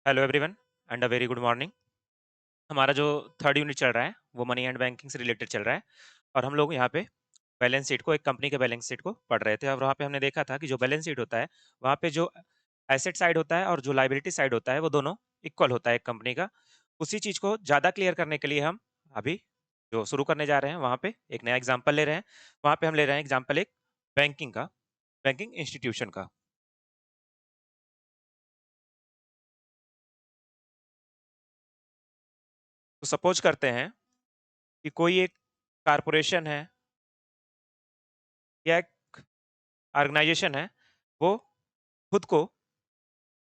Hello everyone and a very good morning. हमारा जो third unit चल रहा है वो मनी एंड बैंकिंग से रिलेटेड चल रहा है। और हम लोग यहाँ पे बैलेंस शीट को, एक कंपनी के बैलेंस शीट को पढ़ रहे थे और वहाँ पे हमने देखा था कि जो बैलेंस शीट होता है वहाँ पे जो एसेट साइड होता है और जो लाइबिलिटी साइड होता है वो दोनों इक्वल होता है एक कंपनी का। उसी चीज़ को ज़्यादा क्लियर करने के लिए हम अभी जो शुरू करने जा रहे हैं वहाँ पे एक नया एग्जाम्पल ले रहे हैं। वहाँ पे हम ले रहे हैं एग्जाम्पल एक बैंकिंग का, बैंकिंग इंस्टीट्यूशन का। तो सपोज करते हैं कि कोई एक कारपोरेशन है या एक ऑर्गेनाइजेशन है, वो खुद को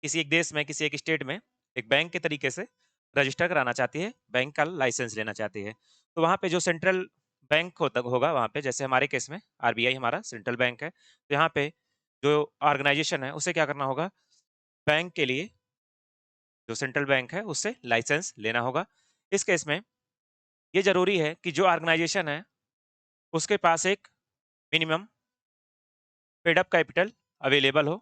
किसी एक देश में, किसी एक स्टेट में एक बैंक के तरीके से रजिस्टर कराना चाहती है, बैंक का लाइसेंस लेना चाहती है। तो वहाँ पे जो सेंट्रल बैंक होगा वहाँ पे, जैसे हमारे केस में आरबीआई हमारा सेंट्रल बैंक है। तो यहाँ पे जो ऑर्गेनाइजेशन है उसे क्या करना होगा, बैंक के लिए जो सेंट्रल बैंक है उससे लाइसेंस लेना होगा। इस केस में ये ज़रूरी है कि जो ऑर्गेनाइजेशन है उसके पास एक minimum paid up capital available हो।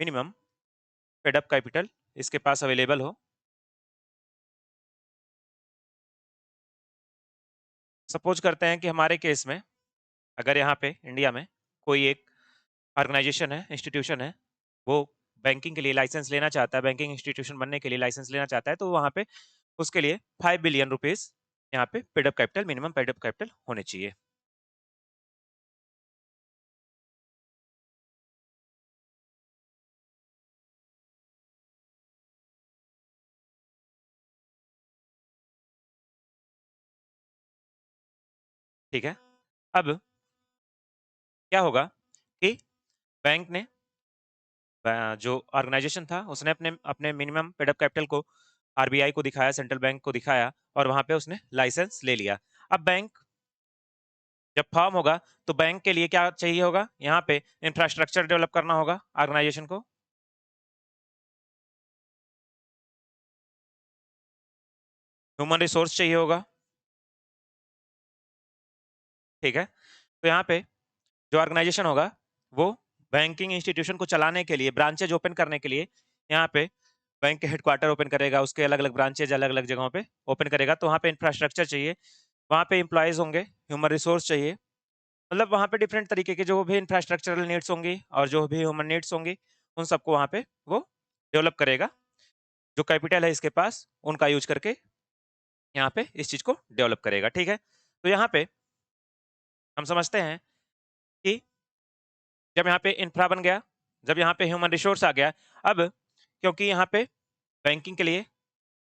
मिनिमम पेड अप कैपिटल इसके पास अवेलेबल हो। सपोज करते हैं कि हमारे केस में अगर यहाँ पे इंडिया में कोई एक ऑर्गेनाइजेशन है, इंस्टीट्यूशन है, वो बैंकिंग के लिए लाइसेंस लेना चाहता है, बैंकिंग इंस्टीट्यूशन बनने के लिए लाइसेंस लेना चाहता है, तो वहाँ पे उसके लिए 5 बिलियन रुपीस यहाँ पे paid up capital, minimum paid up capital होने चाहिए। ठीक है? अब क्या होगा कि बैंक ने जो ऑर्गेनाइजेशन था उसने अपने अपने मिनिमम पेड अप कैपिटल को आरबीआई को दिखाया, सेंट्रल बैंक को दिखाया और वहाँ पे उसने लाइसेंस ले लिया। अब बैंक जब फॉर्म होगा तो बैंक के लिए क्या चाहिए होगा, यहाँ पे इंफ्रास्ट्रक्चर डेवलप करना होगा ऑर्गेनाइजेशन को। ह्यूमन रिसोर्स चाहिए होगा। ठीक है? तो यहाँ पे जो ऑर्गेनाइजेशन होगा वो बैंकिंग इंस्टीट्यूशन को चलाने के लिए, ब्रांचेज ओपन करने के लिए यहाँ पे बैंक के हेडक्वार्टर ओपन करेगा, उसके अलग अलग ब्रांचेज अलग अलग जगहों पे ओपन करेगा। तो वहाँ पे इंफ्रास्ट्रक्चर चाहिए, वहाँ पे एम्प्लॉयज होंगे, ह्यूमन रिसोर्स चाहिए। मतलब वहाँ पे डिफरेंट तरीके के जो भी इंफ्रास्ट्रक्चरल नीड्स होंगी और जो भी ह्यूमन नीड्स होंगी उन सबको वहाँ पे वो डेवलप करेगा। जो कैपिटल है इसके पास उनका यूज करके यहाँ पे इस चीज को डेवलप करेगा। ठीक है? तो यहाँ पे हम समझते हैं कि जब यहाँ पे इंफ्रा बन गया, जब यहाँ पे ह्यूमन रिसोर्स आ गया, अब क्योंकि यहाँ पे बैंकिंग के लिए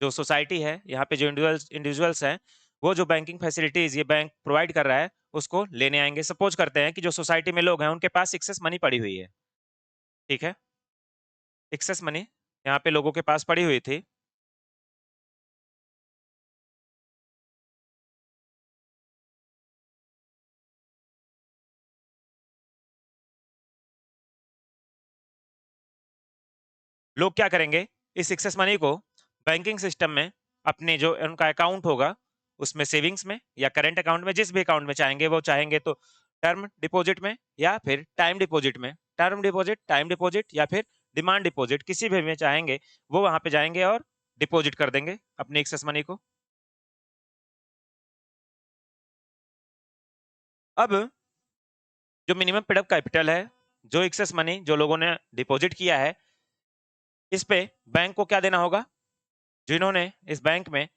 जो सोसाइटी है, यहाँ पे जो इंडिविजुअल्स इंडिविजुअल्स हैं, वो जो बैंकिंग फैसिलिटीज ये बैंक प्रोवाइड कर रहा है उसको लेने आएंगे। सपोज करते हैं कि जो सोसाइटी में लोग हैं उनके पास एक्सेस मनी पड़ी हुई है। ठीक है? एक्सेस मनी यहाँ पे लोगों के पास पड़ी हुई थी। लोग क्या करेंगे, इस एक्सेस मनी को बैंकिंग सिस्टम में अपने जो उनका अकाउंट होगा उसमें, सेविंग्स में या करेंट अकाउंट में, जिस भी अकाउंट में चाहेंगे, वो चाहेंगे तो टर्म डिपॉजिट में या फिर टाइम डिपॉजिट में, टर्म डिपॉजिट, टाइम डिपॉजिट या फिर डिमांड डिपॉजिट, किसी भी में चाहेंगे वो वहां पे जाएंगे और डिपॉजिट कर देंगे अपनी एक्सेस मनी को। अब जो मिनिमम पेड अप कैपिटल है, जो एक्सेस मनी जो लोगों ने डिपॉजिट किया है, इस पे बैंक को क्या देना होगा, जिन्होंने इस बैंक में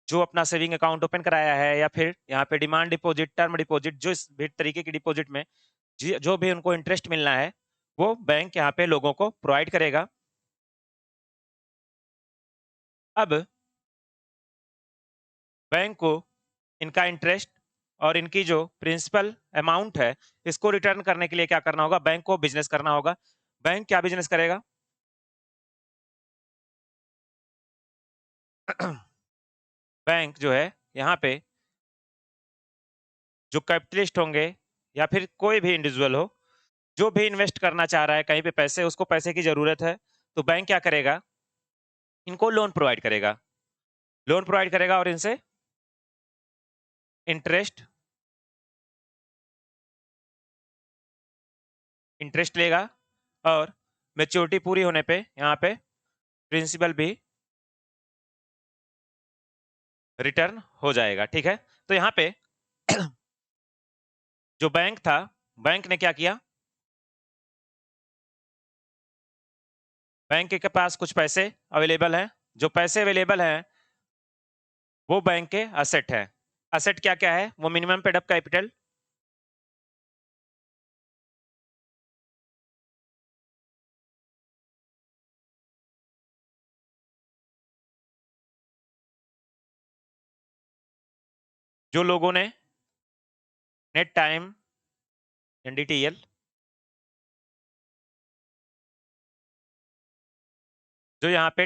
जो अपना सेविंग अकाउंट ओपन कराया है या फिर यहाँ पे डिमांड डिपॉजिट, टर्म डिपॉजिट, जो इस भी तरीके की डिपॉजिट में जो भी उनको इंटरेस्ट मिलना है वो बैंक यहाँ पे लोगों को प्रोवाइड करेगा। अब बैंक को इनका इंटरेस्ट और इनकी जो प्रिंसिपल अमाउंट है इसको रिटर्न करने के लिए क्या करना होगा, बैंक को बिजनेस करना होगा। बैंक क्या बिजनेस करेगा? बैंक जो है यहाँ पे जो कैपिटलिस्ट होंगे या फिर कोई भी इंडिविजुअल हो, जो भी इन्वेस्ट करना चाह रहा है कहीं पे पैसे, उसको पैसे की जरूरत है, तो बैंक क्या करेगा, इनको लोन प्रोवाइड करेगा। लोन प्रोवाइड करेगा और इनसे इंटरेस्ट इंटरेस्ट लेगा और मैच्योरिटी पूरी होने पे यहाँ पे प्रिंसिपल भी रिटर्न हो जाएगा। ठीक है, तो यहाँ पे जो बैंक था, बैंक ने क्या किया, बैंक के पास कुछ पैसे अवेलेबल हैं, जो पैसे अवेलेबल हैं वो बैंक के असेट है। असेट क्या क्या है, वो मिनिमम पेड अप कैपिटल, जो लोगों ने नेट टाइम एनडीटीएल, जो यहाँ पे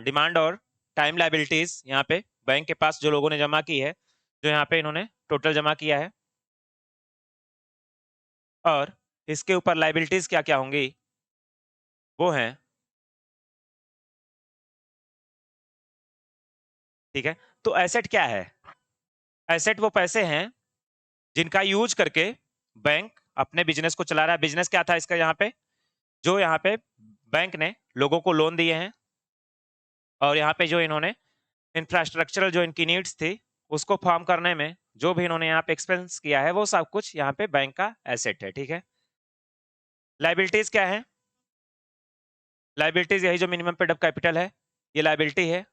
डिमांड और टाइम लाइबिलिटीज यहाँ पे बैंक के पास जो लोगों ने जमा की है, जो यहाँ पे इन्होंने टोटल जमा किया है, और इसके ऊपर लाइबिलिटीज क्या क्या होंगी वो हैं। ठीक है, तो एसेट क्या है, एसेट वो पैसे हैं जिनका यूज करके बैंक अपने बिजनेस को चला रहा है। बिजनेस क्या था इसका, यहाँ पे जो यहाँ पे बैंक ने लोगों को लोन दिए हैं, और यहाँ पे जो इन्होंने इंफ्रास्ट्रक्चरल जो इनकी नीड्स थी उसको फॉर्म करने में जो भी इन्होंने यहाँ पे एक्सपेंस किया है, वो सब कुछ यहाँ पे बैंक का एसेट है। ठीक है, लाइबिलिटीज क्या है, लाइबिलिटीज यही जो मिनिमम पेड अप कैपिटल है, ये लाइबिलिटी है,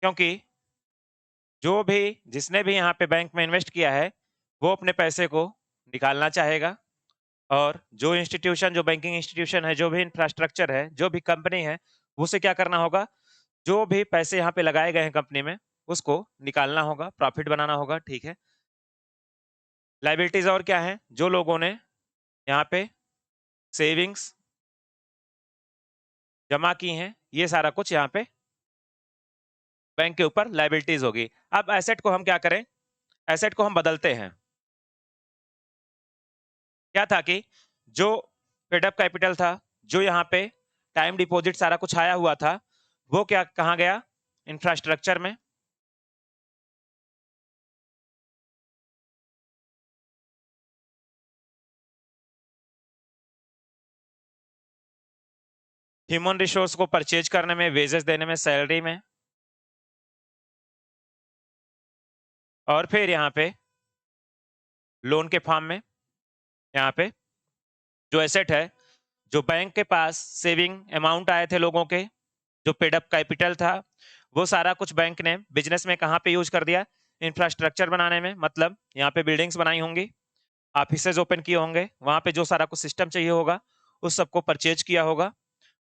क्योंकि जो भी जिसने भी यहाँ पे बैंक में इन्वेस्ट किया है वो अपने पैसे को निकालना चाहेगा, और जो इंस्टीट्यूशन, जो बैंकिंग इंस्टीट्यूशन है, जो भी इंफ्रास्ट्रक्चर है, जो भी कंपनी है, उसे क्या करना होगा, जो भी पैसे यहाँ पे लगाए गए हैं कंपनी में उसको निकालना होगा, प्रॉफिट बनाना होगा। ठीक है, लाइबिलिटीज और क्या है, जो लोगों ने यहाँ पे सेविंग्स जमा की हैं, ये सारा कुछ यहाँ पे बैंक के ऊपर लाइबिलिटीज होगी। अब एसेट को हम क्या करें, एसेट को हम बदलते हैं। क्या था कि जो पेड अप कैपिटल था, जो यहाँ पे टाइम डिपॉजिट सारा कुछ आया हुआ था, वो क्या कहाँ गया, इंफ्रास्ट्रक्चर में। ह्यूमन रिसोर्स को परचेज करने में, वेजेस देने में, सैलरी में, और फिर यहाँ पे लोन के फॉर्म में यहाँ पे जो एसेट है, जो बैंक के पास सेविंग अमाउंट आए थे लोगों के, जो पेड अप कैपिटल था, वो सारा कुछ बैंक ने बिजनेस में कहाँ पे यूज कर दिया, इंफ्रास्ट्रक्चर बनाने में। मतलब यहाँ पे बिल्डिंग्स बनाई होंगी, ऑफिसेज ओपन किए होंगे, वहां पे जो सारा कुछ सिस्टम चाहिए होगा उस सबको परचेज किया होगा।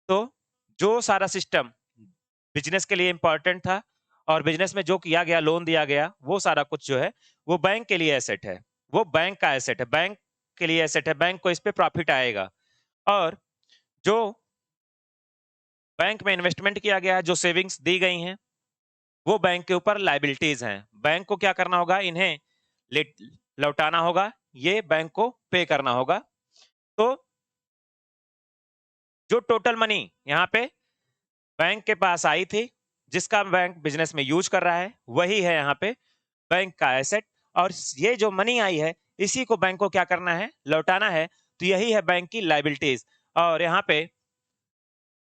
तो जो सारा सिस्टम बिजनेस के लिए इंपॉर्टेंट था और बिजनेस में जो किया गया, लोन दिया गया, वो सारा कुछ जो है वो बैंक के लिए एसेट है, वो बैंक का एसेट है, बैंक के लिए एसेट है, बैंक को इस पे प्रॉफिट आएगा। और जो बैंक में इन्वेस्टमेंट किया गया है, जो सेविंग्स दी गई हैं, वो बैंक के ऊपर लाइबिलिटीज हैं। बैंक को क्या करना होगा, इन्हें लौटाना होगा, ये बैंक को पे करना होगा। तो जो टोटल मनी यहाँ पे बैंक के पास आई थी, जिसका बैंक बिजनेस में यूज कर रहा है, वही है यहाँ पे बैंक का एसेट। और ये जो मनी आई है इसी को बैंक को क्या करना है, लौटाना है। तो यही है बैंक की लाइबिलिटीज। और यहाँ पे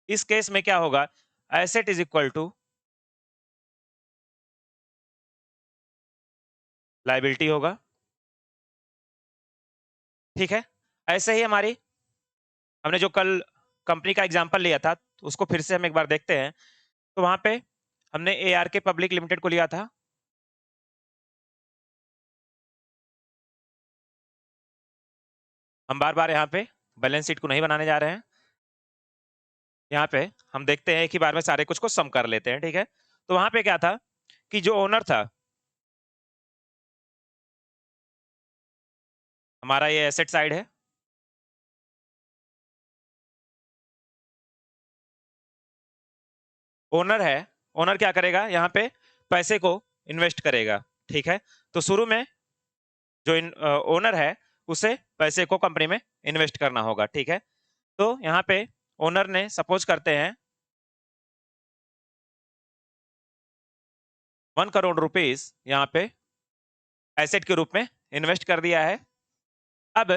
इस केस में क्या होगा, asset is equal to liability होगा। ठीक है, ऐसे ही हमारी, हमने जो कल कंपनी का एग्जांपल लिया था तो उसको फिर से हम एक बार देखते हैं। तो वहां पे हमने एआर के पब्लिक लिमिटेड को लिया था। हम बार बार यहाँ पे बैलेंस शीट को नहीं बनाने जा रहे हैं, यहाँ पे हम देखते हैं एक ही बार में सारे कुछ को सम कर लेते हैं। ठीक है, तो वहां पे क्या था कि जो ओनर था, हमारा ये एसेट साइड है, ओनर है, ओनर क्या करेगा, यहाँ पे पैसे को इन्वेस्ट करेगा। ठीक है, तो शुरू में जो ओनर है उसे पैसे को कंपनी में इन्वेस्ट करना होगा। ठीक है, तो यहाँ पे ओनर ने सपोज करते हैं 1 करोड़ रुपीस यहाँ पे एसेट के रूप में इन्वेस्ट कर दिया है। अब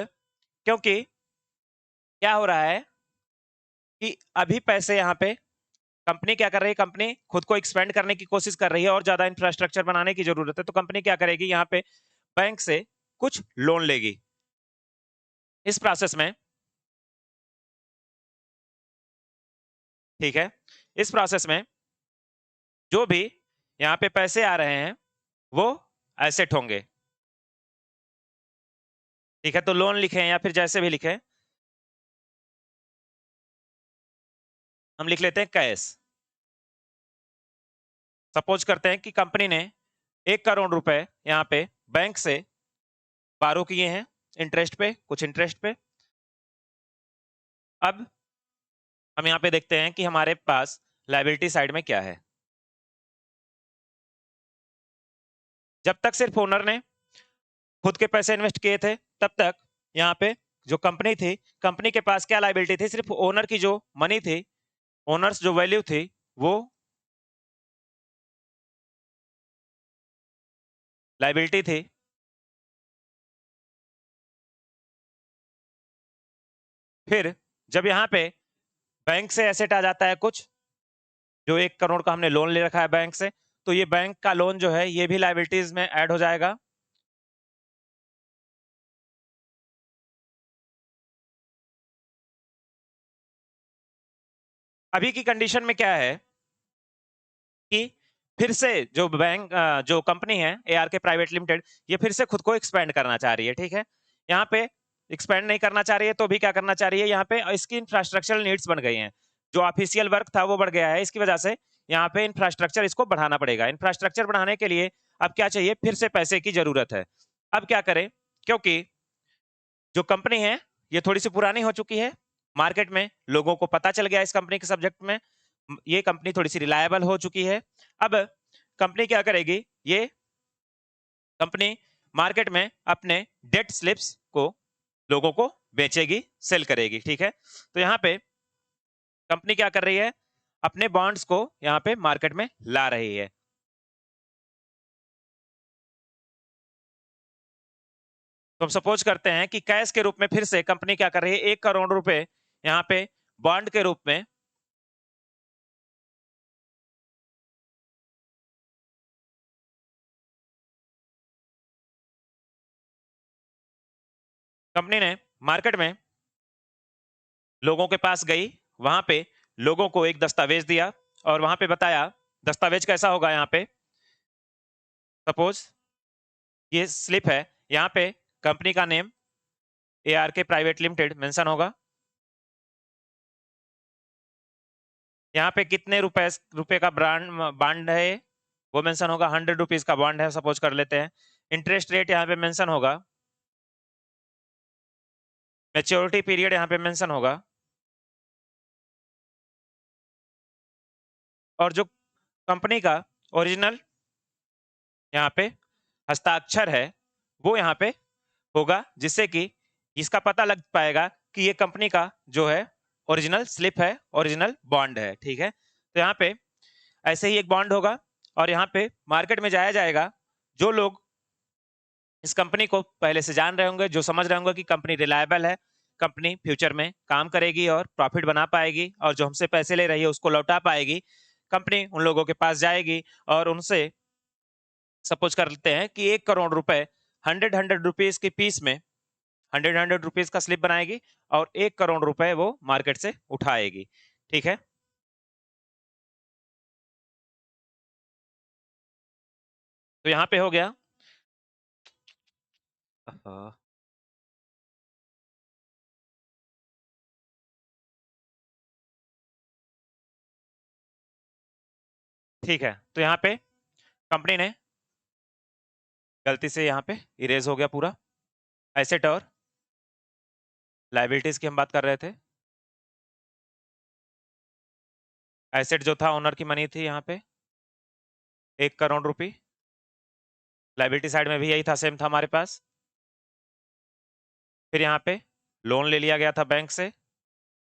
क्योंकि क्या हो रहा है कि अभी पैसे यहाँ पे कंपनी क्या कर रही है, कंपनी खुद को एक्सपेंड करने की कोशिश कर रही है और ज्यादा इंफ्रास्ट्रक्चर बनाने की जरूरत है, तो कंपनी क्या करेगी, यहाँ पे बैंक से कुछ लोन लेगी। इस प्रोसेस में, ठीक है, इस प्रोसेस में जो भी यहाँ पे पैसे आ रहे हैं वो एसेट होंगे। ठीक है, तो लोन लिखें या फिर जैसे भी लिखें, हम लिख लेते हैं कैश। सपोज करते हैं कि कंपनी ने 1 करोड़ रुपए यहाँ पे बैंक से बारो किए हैं, इंटरेस्ट पे, कुछ इंटरेस्ट पे। अब हम यहाँ पे देखते हैं कि हमारे पास लायबिलिटी साइड में क्या है। जब तक सिर्फ ओनर ने खुद के पैसे इन्वेस्ट किए थे, तब तक यहाँ पे जो कंपनी थी, कंपनी के पास क्या लायबिलिटी थी, सिर्फ ओनर की जो मनी थी, ओनर्स जो वैल्यू थी, वो लायबिलिटी थी। फिर जब यहाँ पे बैंक से एसेट आ जाता है कुछ, जो 1 करोड़ का हमने लोन ले रखा है बैंक से, तो ये बैंक का लोन जो है ये भी लायबिलिटीज में ऐड हो जाएगा। अभी की कंडीशन में क्या है कि फिर से जो बैंक जो कंपनी है एआर के प्राइवेट लिमिटेड, ये फिर से खुद को एक्सपेंड करना चाह रही है। ठीक है, यहाँ पे एक्सपेंड नहीं करना चाह रही है तो भी क्या करना चाह रही है, यहाँ पे इसकी इंफ्रास्ट्रक्चरल नीड्स बन गई हैं। जो ऑफिशियल वर्क था वो बढ़ गया है, इसकी वजह से यहाँ पे इंफ्रास्ट्रक्चर इसको बढ़ाना पड़ेगा। इंफ्रास्ट्रक्चर बढ़ाने के लिए अब क्या चाहिए, फिर से पैसे की जरूरत है। अब क्या करें, क्योंकि जो कंपनी है ये थोड़ी सी पुरानी हो चुकी है, मार्केट में लोगों को पता चल गया इस कंपनी के सब्जेक्ट में, ये कंपनी थोड़ी सी रिलायबल हो चुकी है। अब कंपनी क्या करेगी, ये कंपनी मार्केट में अपने डेट स्लिप्स को लोगों को बेचेगी, सेल करेगी। ठीक है, तो यहाँ पे कंपनी क्या कर रही है, अपने बॉन्ड्स को यहाँ पे मार्केट में ला रही है। तो हम सपोज करते हैं कि कैश के रूप में फिर से कंपनी क्या कर रही है, 1 करोड़ रुपए यहाँ पे बॉन्ड के रूप में कंपनी ने मार्केट में लोगों के पास गई, वहां पे लोगों को एक दस्तावेज दिया और वहां पे बताया, दस्तावेज कैसा होगा, यहाँ पे सपोज ये स्लिप है, यहाँ पे कंपनी का नेम एआर के प्राइवेट लिमिटेड मेंशन होगा, यहाँ पे कितने रुपए का ब्रांड बॉन्ड है वो मेंशन होगा, 100 रुपीज का बॉन्ड है सपोज कर लेते हैं। इंटरेस्ट रेट यहाँ पे मेंशन होगा, मैच्योरिटी पीरियड यहाँ पे मेंशन होगा, और जो कंपनी का ओरिजिनल यहाँ पे हस्ताक्षर है वो यहाँ पे होगा, जिससे कि इसका पता लग पाएगा कि ये कंपनी का जो है ओरिजिनल स्लिप है, ओरिजिनल बॉन्ड है। ठीक है, तो यहाँ पे ऐसे ही एक बॉन्ड होगा और यहाँ पे मार्केट में जाया जाएगा। जो लोग इस कंपनी को पहले से जान रहे होंगे, जो समझ रहे होंगे कि कंपनी रिलायबल है, कंपनी फ्यूचर में काम करेगी और प्रॉफिट बना पाएगी और जो हमसे पैसे ले रही है उसको लौटा पाएगी, कंपनी उन लोगों के पास जाएगी और उनसे सपोज करते हैं कि 1 करोड़ रुपए 100 रुपीज के पीस में 100 रुपीज का स्लिप बनाएगी और 1 करोड़ रुपए वो मार्केट से उठाएगी। ठीक है, तो यहाँ पे हो गया। हाँ, ठीक है, तो यहाँ पे कंपनी ने गलती से यहाँ पे इरेज हो गया पूरा। एसेट और लाइबिलिटीज की हम बात कर रहे थे। एसेट जो था ओनर की मनी थी यहाँ पे 1 करोड़ रुपए, लाइबिलिटी साइड में भी यही था, सेम था हमारे पास। फिर यहाँ पे लोन ले लिया गया था बैंक से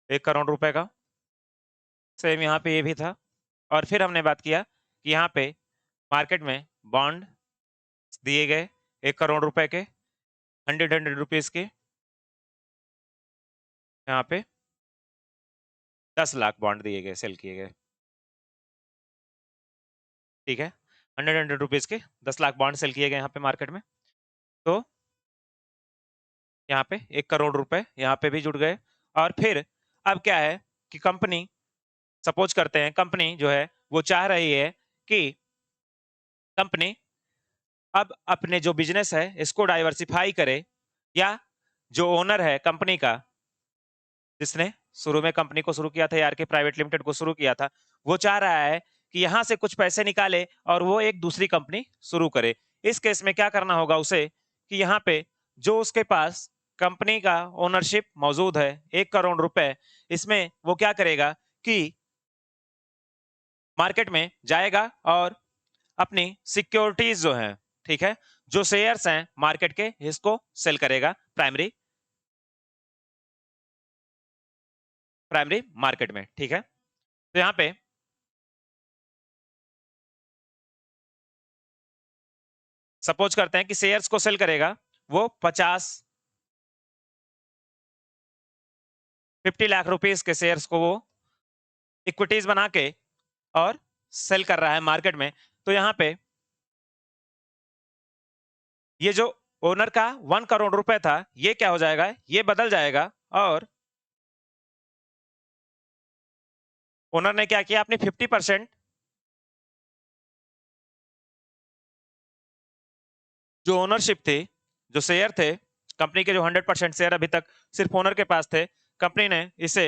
1 करोड़ रुपए का, सेम यहाँ पे ये भी था। और फिर हमने बात किया कि यहाँ पे मार्केट में बॉन्ड दिए गए 1 करोड़ रुपए के, 100 रुपीज के। यहाँ पे 10 लाख बॉन्ड दिए गए, सेल किए गए, ठीक है। 100 रुपीज के 10 लाख बॉन्ड सेल किए गए यहाँ पे मार्केट में। तो यहाँ पे 1 करोड़ रुपए यहाँ पे भी जुड़ गए। और फिर अब क्या है कि कंपनी, सपोज करते हैं कंपनी जो है वो चाह रही है कि कंपनी अब अपने जो बिजनेस है इसको डाइवर्सिफाई करे, या जो ओनर है कंपनी का, जिसने शुरू में कंपनी को शुरू किया था, आर के प्राइवेट लिमिटेड को शुरू किया था, वो चाह रहा है कि यहां से कुछ पैसे निकाले और वो एक दूसरी कंपनी शुरू करे। इस केस में क्या करना होगा उसे कि यहाँ पे जो उसके पास कंपनी का ओनरशिप मौजूद है 1 करोड़ रुपए, इसमें वो क्या करेगा कि मार्केट में जाएगा और अपनी सिक्योरिटीज जो है, ठीक है, जो शेयर्स हैं मार्केट के, इसको सेल करेगा प्राइमरी प्राइमरी मार्केट में, ठीक है। तो यहाँ पे सपोज करते हैं कि शेयर्स को सेल करेगा वो 50 लाख रुपीस के शेयर्स को वो इक्विटीज बना के और सेल कर रहा है मार्केट में। तो यहाँ पे ये जो ओनर का 1 करोड़ रुपए था, ये क्या हो जाएगा, ये बदल जाएगा। और ओनर ने क्या किया, अपनी 50% जो ओनरशिप थी, जो शेयर थे कंपनी के, जो 100% शेयर अभी तक सिर्फ ओनर के पास थे, कंपनी ने इसे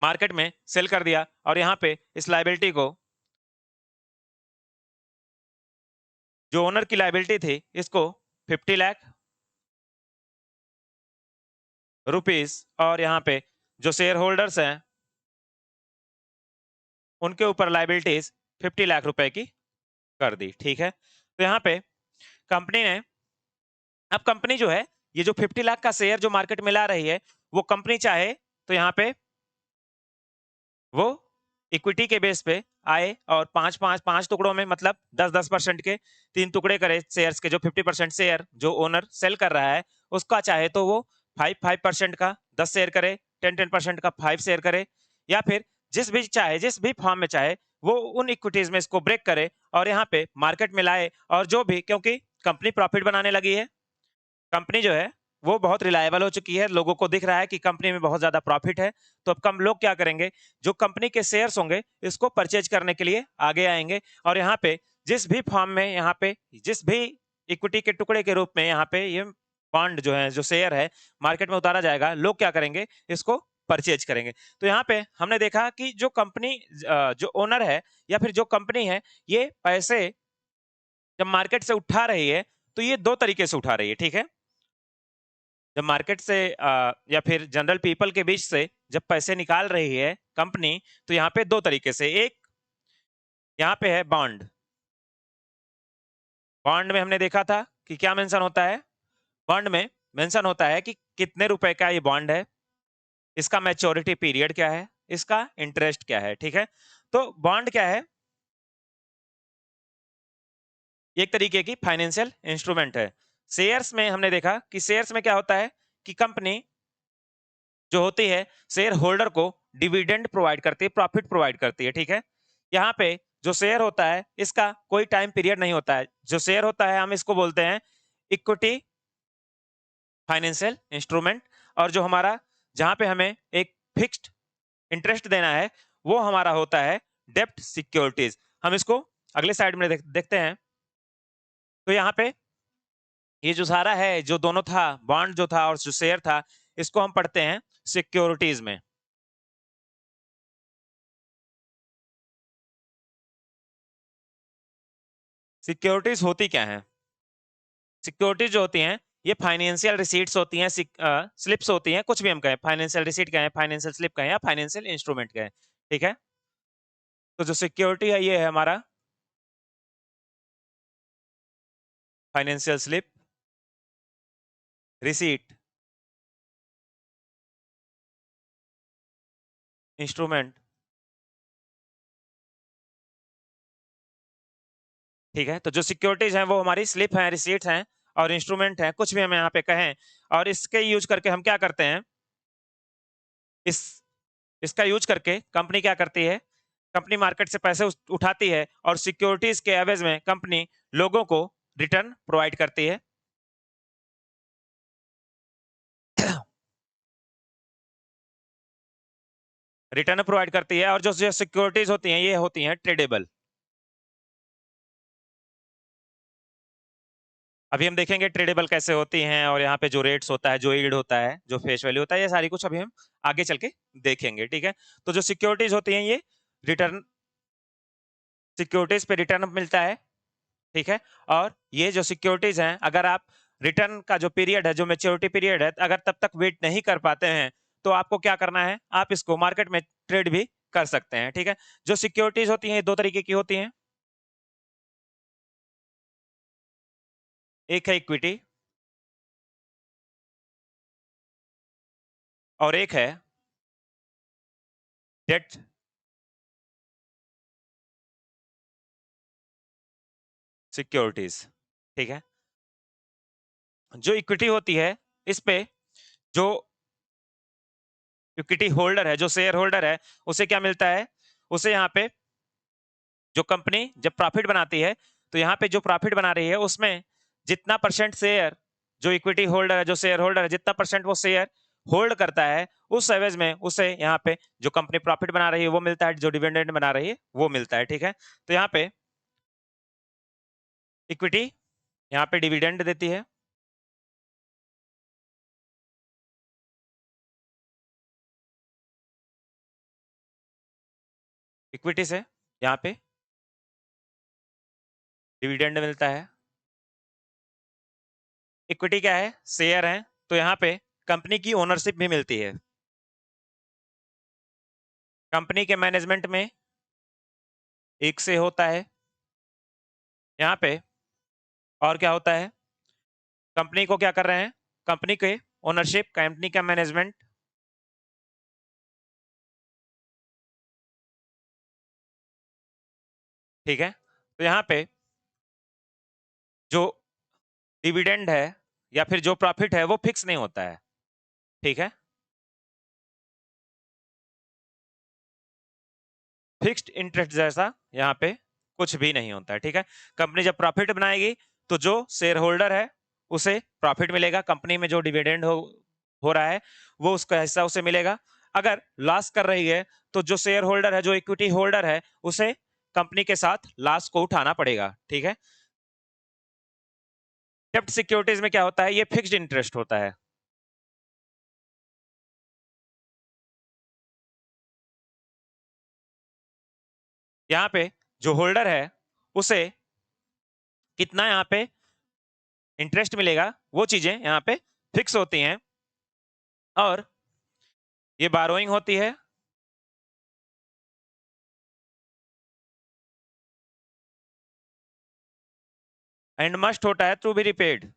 मार्केट में सेल कर दिया। और यहाँ पे इस लाइबिलिटी को, जो ओनर की लाइबिलिटी थी, इसको 50 लाख रुपीस, और यहाँ पे जो शेयर होल्डर्स हैं उनके ऊपर लाइबिलिटीज 50 लाख रुपए की कर दी, ठीक है। तो यहाँ पे कंपनी ने, अब कंपनी जो है ये जो 50 लाख का शेयर जो मार्केट में ला रही है, वो कंपनी चाहे तो यहाँ पे वो इक्विटी के बेस पे आए और पांच पांच पांच टुकड़ों में, मतलब 10-10% के 3 टुकड़े करे शेयर्स के। जो 50% शेयर जो ओनर सेल कर रहा है उसका चाहे तो वो 5-5% का 10 शेयर करे, 10-10% का 5 शेयर करे, या फिर जिस भी चाहे, जिस भी फॉर्म में चाहे वो उन इक्विटीज में इसको ब्रेक करे और यहाँ पे मार्केट में लाए। और जो भी, क्योंकि कंपनी प्रॉफिट बनाने लगी है, कंपनी जो है वो बहुत रिलायबल हो चुकी है, लोगों को दिख रहा है कि कंपनी में बहुत ज्यादा प्रॉफिट है, तो अब कम लोग क्या करेंगे, जो कंपनी के शेयर्स होंगे इसको परचेज करने के लिए आगे आएंगे। और यहाँ पे जिस भी फॉर्म में, यहाँ पे जिस भी इक्विटी के टुकड़े के रूप में यहाँ पे ये बॉन्ड जो है, जो शेयर है, मार्केट में उतारा जाएगा, लोग क्या करेंगे, इसको परचेज करेंगे। तो यहाँ पे हमने देखा कि जो कंपनी, जो ओनर है या फिर जो कंपनी है, ये पैसे जब मार्केट से उठा रही है तो ये दो तरीके से उठा रही है, ठीक है। जब मार्केट से या फिर जनरल पीपल के बीच से जब पैसे निकाल रही है कंपनी, तो यहाँ पे दो तरीके से, एक यहाँ पे है बॉन्ड। बॉन्ड में हमने देखा था कि क्या मेंशन होता है, बॉन्ड में मेंशन होता है कि कितने रुपए का ये बॉन्ड है, इसका मैच्योरिटी पीरियड क्या है, इसका इंटरेस्ट क्या है, ठीक है। तो बॉन्ड क्या है, एक तरीके की फाइनेंशियल इंस्ट्रूमेंट है। शेयर्स में हमने देखा कि शेयर्स में क्या होता है कि कंपनी जो होती है शेयर होल्डर को डिविडेंड प्रोवाइड करती है, प्रॉफिट प्रोवाइड करती है, ठीक है। यहाँ पे जो शेयर होता है इसका कोई टाइम पीरियड नहीं होता है। जो शेयर होता है हम इसको बोलते हैं इक्विटी फाइनेंशियल इंस्ट्रूमेंट। और जो हमारा, जहां पे हमें एक फिक्स्ड इंटरेस्ट देना है, वो हमारा होता है डेप्ट सिक्योरिटीज। हम इसको अगले साइड में देखते हैं। तो यहाँ पे ये जो सारा है, जो दोनों था, बॉन्ड जो था और जो शेयर था, इसको हम पढ़ते हैं सिक्योरिटीज में। सिक्योरिटीज होती क्या है, सिक्योरिटीज जो होती हैं ये फाइनेंशियल रिसीट्स होती हैं, स्लिप्स होती हैं, कुछ भी हम कहें, फाइनेंशियल रिसीट कहें, फाइनेंशियल स्लिप कहें, या फाइनेंशियल इंस्ट्रूमेंट कहें, ठीक है। तो जो सिक्योरिटी है ये है हमारा फाइनेंशियल स्लिप, रिसीट, इंस्ट्रूमेंट, ठीक है। तो जो सिक्योरिटीज हैं वो हमारी स्लिप हैं, रिसीट्स हैं और इंस्ट्रूमेंट हैं, कुछ भी हम यहाँ पे कहें। और इसके यूज करके हम क्या करते हैं, इस इसका यूज करके कंपनी क्या करती है, कंपनी मार्केट से पैसे उठाती है और सिक्योरिटीज के एवज में कंपनी लोगों को रिटर्न प्रोवाइड करती है। रिटर्न प्रोवाइड करती है और जो जो सिक्योरिटीज होती हैं ये होती हैं ट्रेडेबल। अभी हम देखेंगे ट्रेडेबल कैसे होती हैं और यहाँ पे जो रेट्स होता है, जो यील्ड होता है, जो फेस वैल्यू होता है, ये सारी कुछ अभी हम आगे चल के देखेंगे। ठीक है, तो जो सिक्योरिटीज होती हैं ये रिटर्न, सिक्योरिटीज पे रिटर्न मिलता है। ठीक है, और ये जो सिक्योरिटीज हैं अगर आप रिटर्न का जो पीरियड है, जो मेच्योरिटी पीरियड है, अगर तब तक वेट नहीं कर पाते हैं तो आपको क्या करना है, आप इसको मार्केट में ट्रेड भी कर सकते हैं। ठीक है, जो सिक्योरिटीज होती हैं दो तरीके की होती हैं, एक है इक्विटी और एक है डेट सिक्योरिटीज। ठीक है, जो इक्विटी होती है इस पे जो इक्विटी होल्डर है, जो शेयर होल्डर है, उसे क्या मिलता है, उसे यहाँ पे जो कंपनी जब प्रॉफिट बनाती है तो यहाँ पे जो प्रॉफिट बना रही है उसमें जितना परसेंट शेयर जो इक्विटी होल्डर है, जो शेयर होल्डर है, जितना परसेंट वो शेयर होल्ड करता है उस एवज में उसे यहाँ पे जो कंपनी प्रॉफिट बना रही है वो मिलता है, जो डिविडेंड बना रही है वो मिलता है। ठीक है, तो यहाँ पे इक्विटी यहाँ पे डिविडेंड देती है, इक्विटी से यहाँ पे डिविडेंड मिलता है। इक्विटी क्या है, शेयर है, तो यहाँ पे कंपनी की ओनरशिप भी मिलती है, कंपनी के मैनेजमेंट में एक से होता है। यहाँ पे और क्या होता है, कंपनी को क्या कर रहे हैं, कंपनी के ओनरशिप, कंपनी का मैनेजमेंट। ठीक है, तो यहाँ पे जो डिविडेंड है या फिर जो प्रॉफिट है वो फिक्स नहीं होता है। ठीक है, फिक्स्ड इंटरेस्ट जैसा यहाँ पे कुछ भी नहीं होता है। ठीक है, कंपनी जब प्रॉफिट बनाएगी तो जो शेयर होल्डर है उसे प्रॉफिट मिलेगा, कंपनी में जो डिविडेंड हो रहा है वो उसका हिस्सा उसे मिलेगा। अगर लॉस कर रही है तो जो शेयर होल्डर है, जो इक्विटी होल्डर है, उसे कंपनी के साथ लॉस को उठाना पड़ेगा। ठीक है, डेब्ट सिक्योरिटीज में क्या होता है, ये फिक्स्ड इंटरेस्ट होता है। यहाँ पे जो होल्डर है उसे कितना यहाँ पे इंटरेस्ट मिलेगा वो चीजें यहाँ पे फिक्स होती हैं, और ये बारोइंग होती है, एंड मस्ट होता है टू बी रिपेड।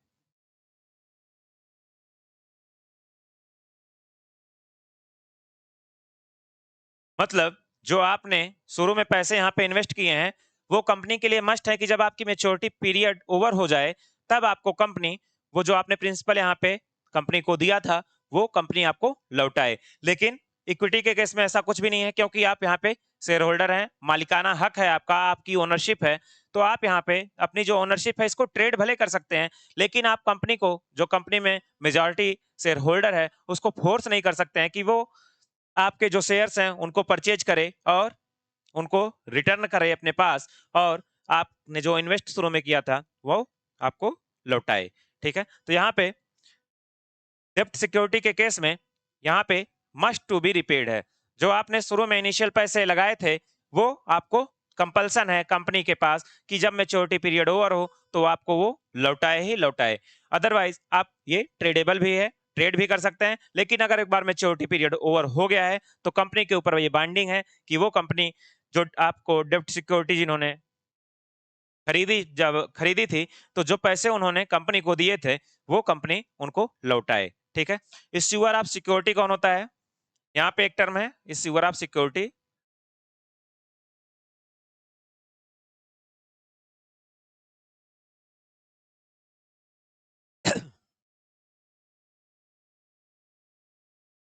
मतलब जो आपने शुरू में पैसे यहाँ पे इन्वेस्ट किए हैं वो कंपनी के लिए मस्ट है कि जब आपकी मेच्योरिटी पीरियड ओवर हो जाए तब आपको कंपनी वो जो आपने प्रिंसिपल यहाँ पे कंपनी को दिया था वो कंपनी आपको लौटाए। लेकिन इक्विटी के केस में ऐसा कुछ भी नहीं है, क्योंकि आप यहाँ पे शेयर होल्डर हैं, मालिकाना हक है आपका, आपकी ओनरशिप है, तो आप यहाँ पे अपनी जो ओनरशिप है इसको ट्रेड भले कर सकते हैं, लेकिन आप कंपनी को, जो कंपनी में मेजॉरिटी शेयर होल्डर है, उसको फोर्स नहीं कर सकते हैं कि वो आपके जो शेयर्स हैं उनको परचेज करे और उनको रिटर्न करे अपने पास, और आपने जो इन्वेस्ट शुरू में किया था वो आपको लौटाए। ठीक है, तो यहाँ पे डेब्ट सिक्योरिटी के केस में यहाँ पे मस्ट टू बी रिपेड है, जो आपने शुरू में इनिशियल पैसे लगाए थे वो आपको कंपल्सन है कंपनी के पास कि जब मेच्योरिटी पीरियड ओवर हो तो आपको वो लौटाए ही लौटाए। अदरवाइज आप ये ट्रेडेबल भी है, ट्रेड भी कर सकते हैं, लेकिन अगर एक बार मेच्योरिटी पीरियड ओवर हो गया है तो कंपनी के ऊपर ये बाइंडिंग है कि वो कंपनी जो आपको डेब्ट सिक्योरिटी जिन्होंने खरीदी, जब खरीदी थी तो जो पैसे उन्होंने कंपनी को दिए थे वो कंपनी उनको लौटाए। ठीक है, इश्यूअर ऑफ सिक्योरिटी कौन होता है, यहाँ पे एक टर्म है इश्यूअर ऑफ सिक्योरिटी।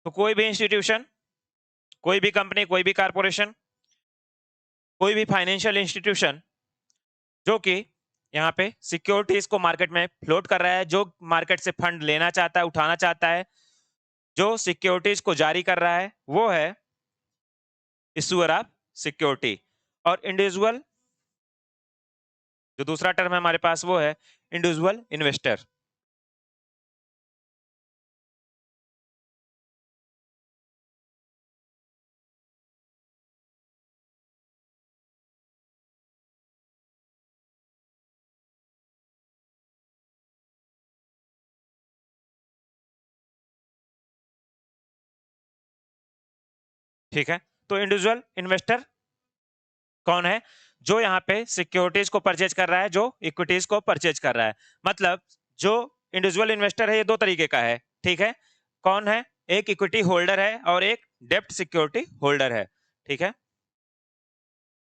तो कोई भी इंस्टीट्यूशन कोई भी कंपनी, कोई भी कारपोरेशन, कोई भी फाइनेंशियल इंस्टीट्यूशन जो कि यहाँ पे सिक्योरिटीज को मार्केट में फ्लोट कर रहा है, जो मार्केट से फंड लेना चाहता है, उठाना चाहता है, जो सिक्योरिटीज को जारी कर रहा है, वो है इशूअर ऑफ सिक्योरिटी। और इंडिविजुअल, जो दूसरा टर्म है हमारे पास, वो है इंडिविजुअल इन्वेस्टर। ठीक है, तो इंडिविजुअल इन्वेस्टर कौन है? जो यहाँ पे सिक्योरिटीज को परचेज कर रहा है, जो इक्विटीज को परचेज कर रहा है। मतलब जो इंडिविजुअल इन्वेस्टर है, ये दो तरीके का है। ठीक है, कौन है? एक इक्विटी होल्डर है और एक डेप्ट सिक्योरिटी होल्डर है। ठीक है,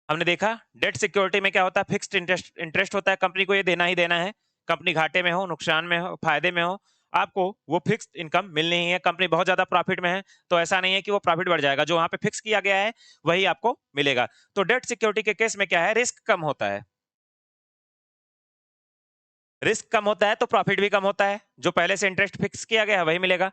हमने देखा डेट सिक्योरिटी में क्या होता है, फिक्स्ड इंटरेस्ट इंटरेस्ट होता है, कंपनी को ये देना ही देना है। कंपनी घाटे में हो, नुकसान में हो, फायदे में हो, आपको वो फिक्स्ड इनकम मिलनी ही है। कंपनी बहुत ज्यादा प्रॉफिट में है तो ऐसा नहीं है कि वो प्रॉफिट बढ़ जाएगा, जो वहां पे फिक्स किया गया है वही आपको मिलेगा। तो डेट सिक्योरिटी के केस में क्या है, रिस्क कम होता है। रिस्क कम होता है तो प्रॉफिट भी कम होता है। जो पहले से इंटरेस्ट फिक्स किया गया है वही मिलेगा।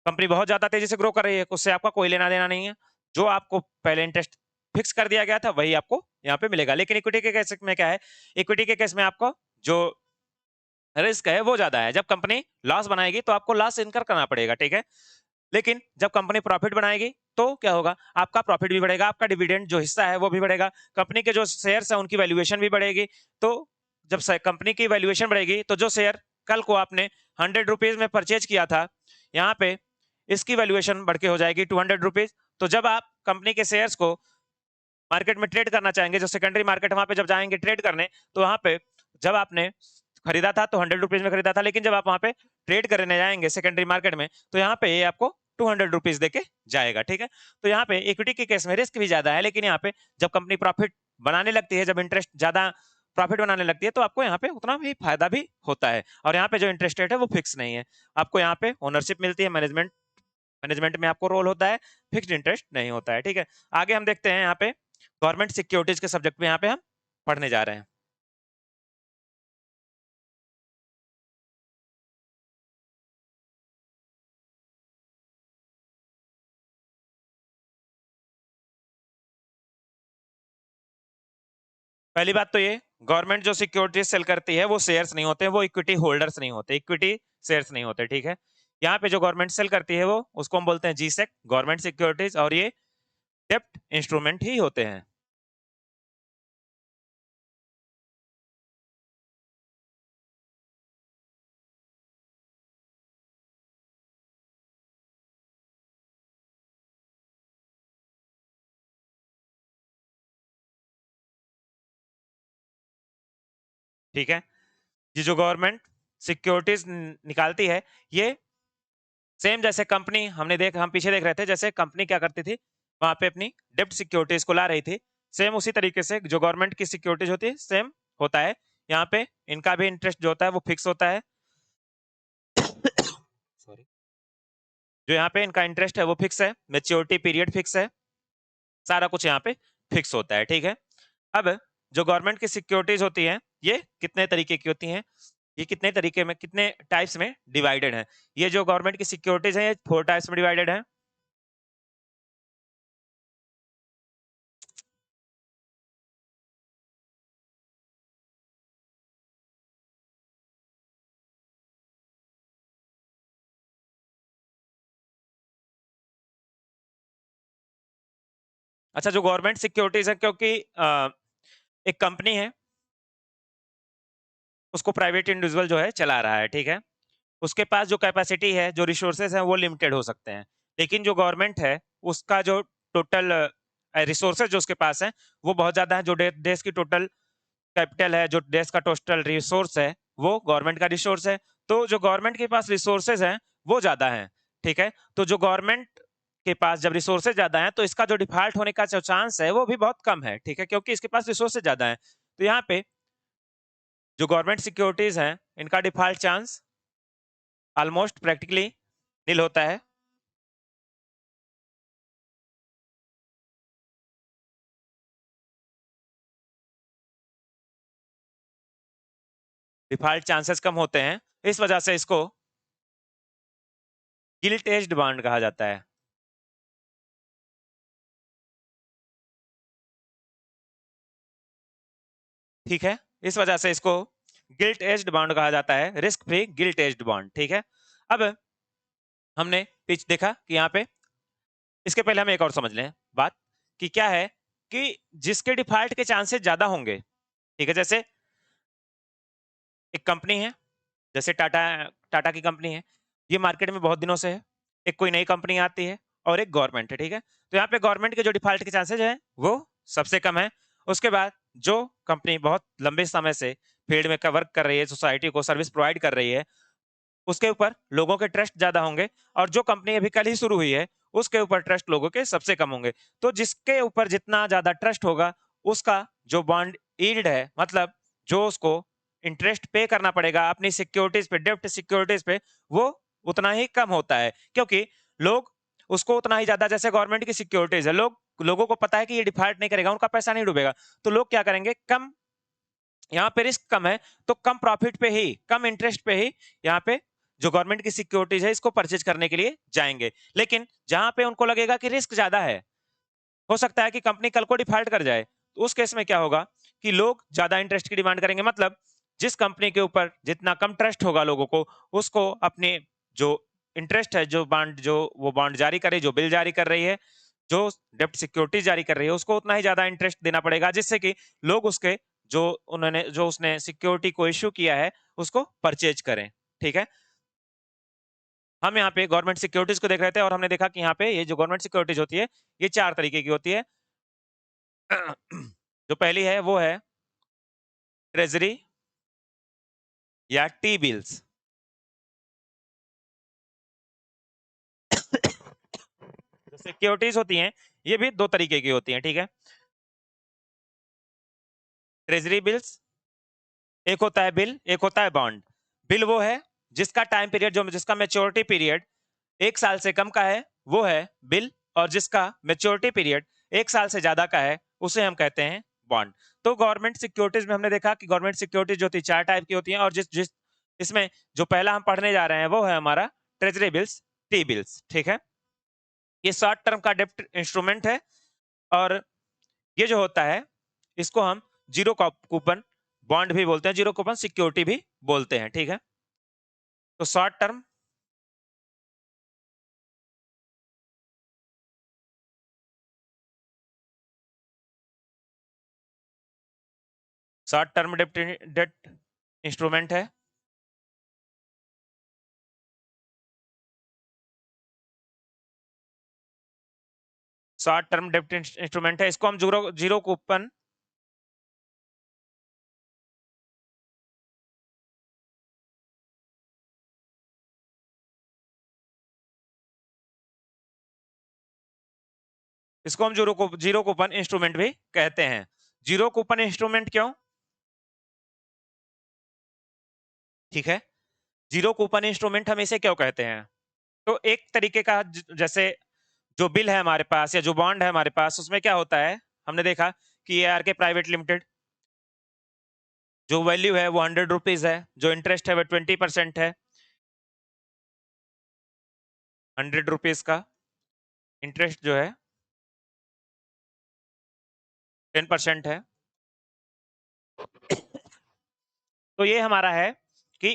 कंपनी बहुत ज्यादा तेजी से ग्रो कर रही है, उससे आपका कोई लेना देना नहीं है। जो आपको पहले इंटरेस्ट फिक्स कर दिया गया था वही आपको यहाँ पे मिलेगा। लेकिन इक्विटी के केस में क्या है, इक्विटी के केस में आपको जो रिस्क है वो ज्यादा है। जब कंपनी लॉस बनाएगी तो आपको लॉस इनकर करना पड़ेगा। ठीक है, लेकिन जब कंपनी प्रॉफिट बनाएगी तो क्या होगा, आपका प्रॉफिट भी बढ़ेगा, आपका डिविडेंड जो हिस्सा है वो भी बढ़ेगा, कंपनी के जो शेयर्स है उनकी वैल्यूएशन भी बढ़ेगी। तो जब कंपनी की वैल्यूएशन बढ़ेगी तो जो शेयर कल को आपने 100 रुपीज में परचेज किया था, यहाँ पे इसकी वैल्यूएशन बढ़ के हो जाएगी 200 रुपीज। तो जब आप कंपनी के शेयर्स को मार्केट में ट्रेड करना चाहेंगे, जो सेकेंडरी मार्केट, वहां पे जब जाएंगे ट्रेड करने, तो वहां पे जब आपने खरीदा था तो 100 रुपीज में खरीदा था, लेकिन जब आप वहां पे ट्रेड करने जाएंगे सेकेंडरी मार्केट में तो यहाँ पे ये आपको 200 रुपीज देके जाएगा। ठीक है, तो यहाँ पे इक्विटी के केस में रिस्क भी ज्यादा है, लेकिन यहाँ पे जब कंपनी प्रॉफिट बनाने लगती है, जब इंटरेस्ट ज्यादा प्रॉफिट बनाने लगती है तो आपको यहाँ पे उतना भी फायदा भी होता है। और यहाँ पे जो इंटरेस्ट रेट है वो फिक्स नहीं है, आपको यहाँ पे ओनरशिप मिलती है, मैनेजमेंट मैनेजमेंट में आपको रोल होता है, फिक्स्ड इंटरेस्ट नहीं होता है। ठीक है, आगे हम देखते हैं यहाँ पे गवर्नमेंट सिक्योरिटीज के सब्जेक्ट में यहाँ पे हम पढ़ने जा रहे हैं। पहली बात तो ये, गवर्नमेंट जो सिक्योरिटीज सेल करती है वो शेयर्स नहीं होते, वो इक्विटी होल्डर्स नहीं होते, इक्विटी शेयर्स नहीं होते। ठीक है, यहाँ पे जो गवर्नमेंट सेल करती है वो, उसको हम बोलते हैं जीसेक, गवर्नमेंट सिक्योरिटीज, और ये डेप्ट इंस्ट्रूमेंट ही होते हैं। ठीक है, ये जो गवर्नमेंट सिक्योरिटीज निकालती है, ये सेम जैसे कंपनी हम पीछे देख रहे थे, जैसे कंपनी क्या करती थी, वहां पे अपनी डेप्ट सिक्योरिटीज को ला रही थी, सेम उसी तरीके से जो गवर्नमेंट की सिक्योरिटीज होती है सेम होता है। यहाँ पे इनका भी इंटरेस्ट जो होता है वो फिक्स होता है। सॉरी, जो यहाँ पे इनका इंटरेस्ट है वो फिक्स है, मेच्योरिटी पीरियड फिक्स है, सारा कुछ यहाँ पे फिक्स होता है। ठीक है, अब जो गवर्नमेंट की सिक्योरिटीज होती है ये कितने तरीके की होती हैं, ये कितने तरीके में, कितने टाइप्स में डिवाइडेड है? ये जो गवर्नमेंट की सिक्योरिटीज है ये 4 टाइप्स में डिवाइडेड है। अच्छा, जो गवर्नमेंट सिक्योरिटीज है, क्योंकि एक कंपनी है, उसको प्राइवेट इंडिविजुअल जो है चला रहा है। ठीक है, उसके पास जो कैपेसिटी है, जो रिसोर्सेज है वो लिमिटेड हो सकते हैं, लेकिन जो गवर्नमेंट है उसका जो टोटल रिसोर्सेज जो उसके पास है वो बहुत ज्यादा है। जो देश की टोटल कैपिटल है, जो देश का टोटल रिसोर्स है वो गवर्नमेंट का रिसोर्स है। तो जो गवर्नमेंट के पास रिसोर्सेज हैं वो ज्यादा हैं। ठीक है, तो जो गवर्नमेंट के पास जब रिसोर्सेज ज्यादा हैं तो इसका जो डिफॉल्ट होने का जो चांस है वो भी बहुत कम है। ठीक है, क्योंकि इसके पास रिसोर्सेज ज्यादा है। तो यहाँ पे जो गवर्नमेंट सिक्योरिटीज हैं इनका डिफॉल्ट चांस ऑलमोस्ट प्रैक्टिकली नील होता है। डिफॉल्ट चांसेस कम होते हैं, इस वजह से इसको गिल्ट एज्ड बॉन्ड कहा जाता है। ठीक है, इस वजह से इसको गिल्ट एज्ड बॉन्ड कहा जाता है, risk free guilt aged bond. ठीक है, अब हमने पिच देखा कि यहाँ पे, इसके पहले हम एक और समझ लें बात कि क्या है कि जिसके डिफॉल्ट के चांसेस ज्यादा होंगे, ठीक है, जैसे एक कंपनी है, जैसे टाटा, टाटा की कंपनी है, ये मार्केट में बहुत दिनों से है, एक कोई नई कंपनी आती है और एक गवर्नमेंट है। ठीक है, तो यहाँ पे गवर्नमेंट के जो डिफॉल्ट के चांसेस है वो सबसे कम है। उसके बाद जो कंपनी बहुत लंबे समय से फील्ड में वर्क कर रही है, सोसाइटी को सर्विस प्रोवाइड कर रही है, उसके ऊपर लोगों के ट्रस्ट ज्यादा होंगे, और जो कंपनी अभी कल ही शुरू हुई है उसके ऊपर ट्रस्ट लोगों के सबसे कम होंगे। तो जिसके ऊपर जितना ज्यादा ट्रस्ट होगा, उसका जो बॉन्ड यील्ड है, मतलब जो उसको इंटरेस्ट पे करना पड़ेगा अपनी सिक्योरिटीज पे, डेब्ट सिक्योरिटीज पे, वो उतना ही कम होता है, क्योंकि लोग उसको उतना ही ज्यादा, जैसे गवर्नमेंट की सिक्योरिटीज है, लोगों को पता है कि ये डिफॉल्ट नहीं करेगा, उनका पैसा नहीं डूबेगा, तो लोग क्या करेंगे, कम, यहाँ पे रिस्क कम है तो कम प्रॉफिट पे ही, कम इंटरेस्ट पे ही यहाँ पे जो गवर्नमेंट की सिक्योरिटीज है इसको परचेज करने के लिए जाएंगे। लेकिन जहां पे उनको लगेगा कि रिस्क ज्यादा है, हो सकता है कि कंपनी कल को डिफॉल्ट कर जाए, तो उस केस में क्या होगा कि लोग ज्यादा इंटरेस्ट की डिमांड करेंगे, मतलब जिस कंपनी के ऊपर जितना कम ट्रस्ट होगा लोगों को, उसको अपने जो इंटरेस्ट है, जो बॉन्ड, जो वो बॉन्ड जारी करे, जो बिल जारी कर रही है, जो डेब्ट सिक्योरिटी जारी कर रही है, उसको उतना ही ज्यादा इंटरेस्ट देना पड़ेगा, जिससे कि लोग उसके जो उसने सिक्योरिटी को इश्यू किया है उसको परचेज करें। ठीक है, हम यहाँ पे गवर्नमेंट सिक्योरिटीज को देख रहे थे और हमने देखा कि यहाँ पे ये जो गवर्नमेंट सिक्योरिटीज होती है, ये 4 तरीके की होती है। जो पहली है वो है ट्रेजरी या टी बिल्स। जो सिक्योरिटीज होती हैं ये भी 2 तरीके की होती हैं। ठीक है, ट्रेजरी बिल्स, एक होता है बिल, एक होता है बॉन्ड। बिल वो है जिसका टाइम पीरियड, जो जिसका मेच्योरिटी पीरियड 1 साल से कम का है, वो है बिल, और जिसका मेच्योरिटी पीरियड 1 साल से ज्यादा का है उसे हम कहते हैं बॉन्ड। तो गवर्नमेंट सिक्योरिटीज में हमने देखा कि गवर्नमेंट सिक्योरिटीज जो होती है 4 टाइप की होती हैं, और जिस जिस इसमें जो पहला हम पढ़ने जा रहे हैं वो है हमारा ट्रेजरी बिल्स, टी बिल्स। ठीक है, ये शॉर्ट टर्म का डेप्ट इंस्ट्रूमेंट है, और ये जो होता है इसको हम जीरो कूपन बॉन्ड भी बोलते हैं, जीरो कूपन सिक्योरिटी भी बोलते हैं। ठीक है, तो शॉर्ट टर्म डेट इंस्ट्रूमेंट है। शॉर्ट टर्म डेप्ट इंस्ट्रूमेंट है, इसको हम जीरो जीरो कूपन, इसको हम जीरो कूपन इंस्ट्रूमेंट भी कहते हैं। जीरो कूपन इंस्ट्रूमेंट क्यों? ठीक है, जीरो कूपन इंस्ट्रूमेंट हम इसे क्यों कहते हैं? तो एक तरीके का जैसे जो बिल है हमारे पास या जो बॉन्ड है हमारे पास, उसमें क्या होता है, हमने देखा कि ARK के प्राइवेट लिमिटेड, जो वैल्यू है वो 100 रुपीज है, जो इंटरेस्ट है वो 20% है, 100 रुपीज का इंटरेस्ट जो है 10% है। तो ये हमारा है कि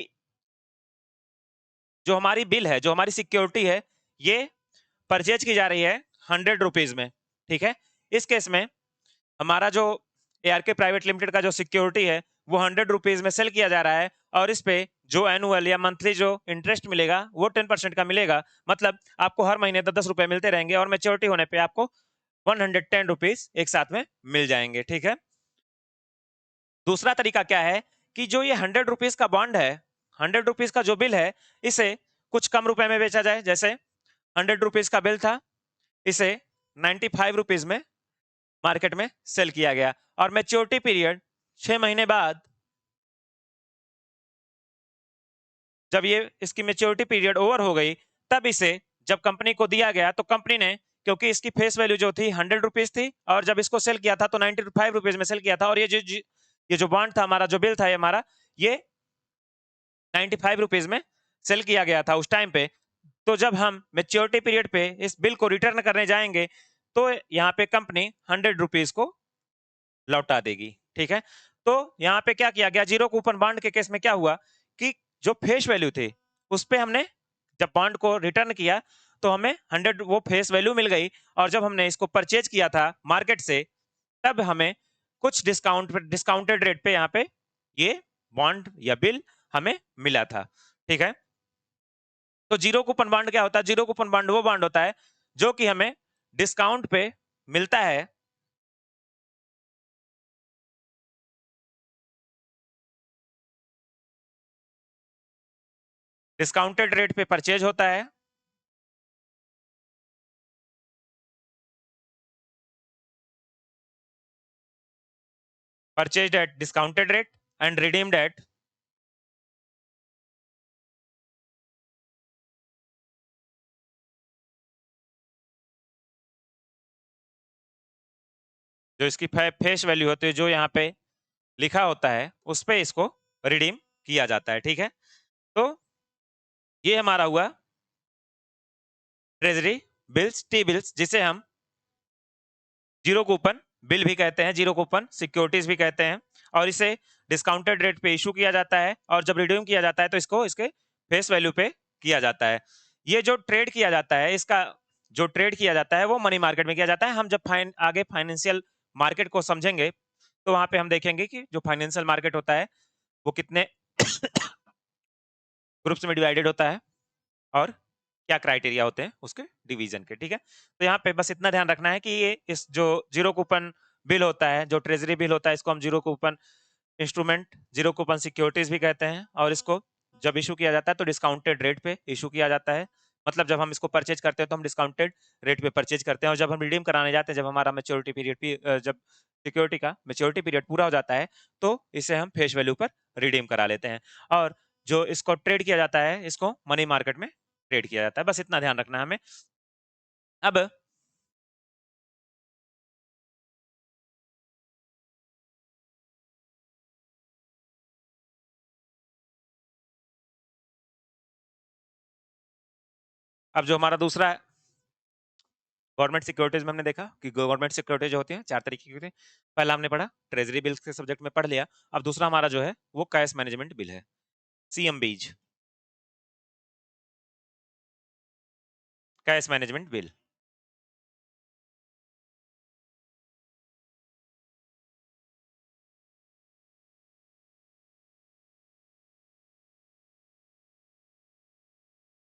जो हमारी बिल है, जो हमारी सिक्योरिटी है, ये परचेज की जा रही है 100 रुपीज में। ठीक है, इस केस में हमारा जो ARK प्राइवेट लिमिटेड का जो सिक्योरिटी है वो 100 रुपीज में सेल किया जा रहा है, और इस पे जो एनुअल या मंथली जो इंटरेस्ट मिलेगा वो 10% का मिलेगा, मतलब आपको हर महीने 10-10 रुपए मिलते रहेंगे, और मेच्योरिटी होने पे आपको 110 रुपीज एक साथ में मिल जाएंगे। ठीक है, दूसरा तरीका क्या है कि जो ये 100 रुपीज का बॉन्ड है, 100 रुपीज का जो बिल है, इसे कुछ कम रुपए में बेचा जाए। जैसे 100 रुपीज का बिल था, इसे 95 रुपीज में मार्केट में सेल किया गया, और मैच्योरिटी पीरियड 6 महीने बाद, जब ये इसकी मैच्योरिटी पीरियड ओवर हो गई, तब इसे जब कंपनी को दिया गया, तो कंपनी ने, क्योंकि इसकी फेस वैल्यू जो थी 100 रुपीज थी, और जब इसको सेल किया था तो 95 रुपीज में सेल किया था, और ये जो बॉन्ड था हमारा, जो बिल था ये हमारा, ये 95 रुपीज में सेल किया गया था उस टाइम पे। तो जब हम मेच्योरिटी पीरियड पे इस बिल को रिटर्न करने जाएंगे तो यहाँ पे कंपनी 100 रुपीज को लौटा देगी। ठीक है, तो यहाँ पे क्या किया गया, जीरो कूपन बॉन्ड के केस में क्या हुआ कि जो फेस वैल्यू थे उस पे हमने जब बॉन्ड को रिटर्न किया तो हमें 100 वो फेस वैल्यू मिल गई, और जब हमने इसको परचेज किया था मार्केट से तब हमें कुछ डिस्काउंटेड रेट पे यहाँ पे ये बॉन्ड या बिल हमें मिला था। ठीक है, तो जीरो कूपन बॉन्ड क्या होता है, जीरो कूपन बॉन्ड वो बॉन्ड होता है जो कि हमें डिस्काउंट पे मिलता है, डिस्काउंटेड रेट पे परचेज होता है, purchased at discounted rate and redeemed at जो इसकी फेस वैल्यू होती है जो यहाँ पे लिखा होता है उस पे इसको रिडीम किया जाता है। ठीक है, तो ये हमारा हुआ ट्रेजरी बिल्स, टी बिल्स, जिसे हम जीरो कूपन बिल भी कहते हैं, जीरो कूपन सिक्योरिटीज भी कहते हैं, और इसे डिस्काउंटेड रेट पे इशू किया जाता है, और जब रिडीम किया जाता है तो इसको इसके फेस वैल्यू पे किया जाता है। ये जो ट्रेड किया जाता है, इसका जो ट्रेड किया जाता है वो मनी मार्केट में किया जाता है। हम जब आगे फाइनेंशियल मार्केट को समझेंगे तो वहां पे हम देखेंगे कि जो फाइनेंशियल मार्केट होता है वो कितने ग्रुप्स में डिवाइडेड होता है और क्या क्राइटेरिया होते हैं उसके डिवीजन के। ठीक है, तो यहाँ पे बस इतना ध्यान रखना है कि ये इस जो जीरो कूपन बिल होता है, जो ट्रेजरी बिल होता है, इसको हम zero coupon instrument, zero coupon securities भी कहते हैं, और इसको जब इशू किया जाता है तो डिस्काउंटेड रेट पे इशू किया जाता है। मतलब जब हम इसको परचेज करते हैं तो हम डिस्काउंटेड रेट पे परचेज करते हैं, और जब हम रिडीम कराने जाते हैं, जब हमारा मेच्योरिटी पीरियड जब सिक्योरिटी का मेच्योरिटी पीरियड पूरा हो जाता है तो इसे हम फेस वैल्यू पर रिडीम करा लेते हैं, और जो इसको ट्रेड किया जाता है इसको मनी मार्केट में ट्रेड किया जाता है। बस इतना ध्यान रखना है हमें। अब अब जो हमारा दूसरा गवर्नमेंट सिक्योरिटीज में हमने देखा कि गवर्नमेंट सिक्योरिटीज जो होती हैं चार तरीके की होती हैं। पहला हमने पढ़ा ट्रेजरी बिल्स के सब्जेक्ट में पढ़ लिया। अब दूसरा हमारा जो है वो कैश मैनेजमेंट बिल है, सीएमबीज, कैश मैनेजमेंट बिल।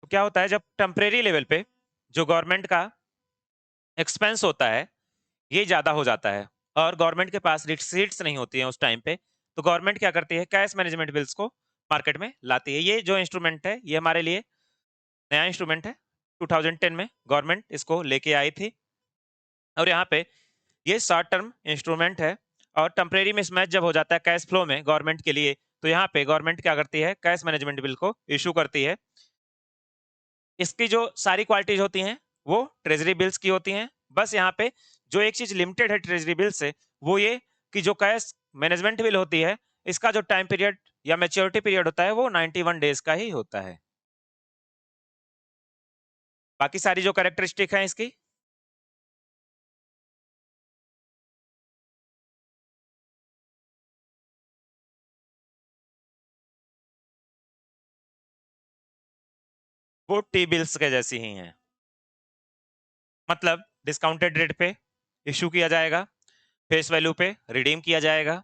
तो क्या होता है जब टेम्परेरी लेवल पे जो गवर्नमेंट का एक्सपेंस होता है ये ज्यादा हो जाता है और गवर्नमेंट के पास रिसीट्स नहीं होती हैं उस टाइम पे, तो गवर्नमेंट क्या करती है, कैश मैनेजमेंट बिल्स को मार्केट में लाती है। ये जो इंस्ट्रूमेंट है ये हमारे लिए नया इंस्ट्रूमेंट है, 2010 में गवर्नमेंट इसको लेके आई थी, और यहाँ पे ये शॉर्ट टर्म इंस्ट्रूमेंट है, और टेम्परेरी मिसमैच जब हो जाता है कैश फ्लो में गवर्नमेंट के लिए, तो यहाँ पे गवर्नमेंट क्या करती है, कैश मैनेजमेंट बिल को इशू करती है। इसकी जो सारी क्वालिटीज होती हैं वो ट्रेजरी बिल्स की होती हैं। बस यहाँ पे जो एक चीज लिमिटेड है ट्रेजरी बिल से वो ये कि जो कैश मैनेजमेंट बिल होती है इसका जो टाइम पीरियड या मेच्योरिटी पीरियड होता है वो 91 डेज का ही होता है। बाकी सारी जो कैरेक्टरिस्टिक है इसकी, वो टी बिल्स के जैसी ही हैं। मतलब डिस्काउंटेड रेट पे इशू किया जाएगा, फेस वैल्यू पे रिडीम किया जाएगा,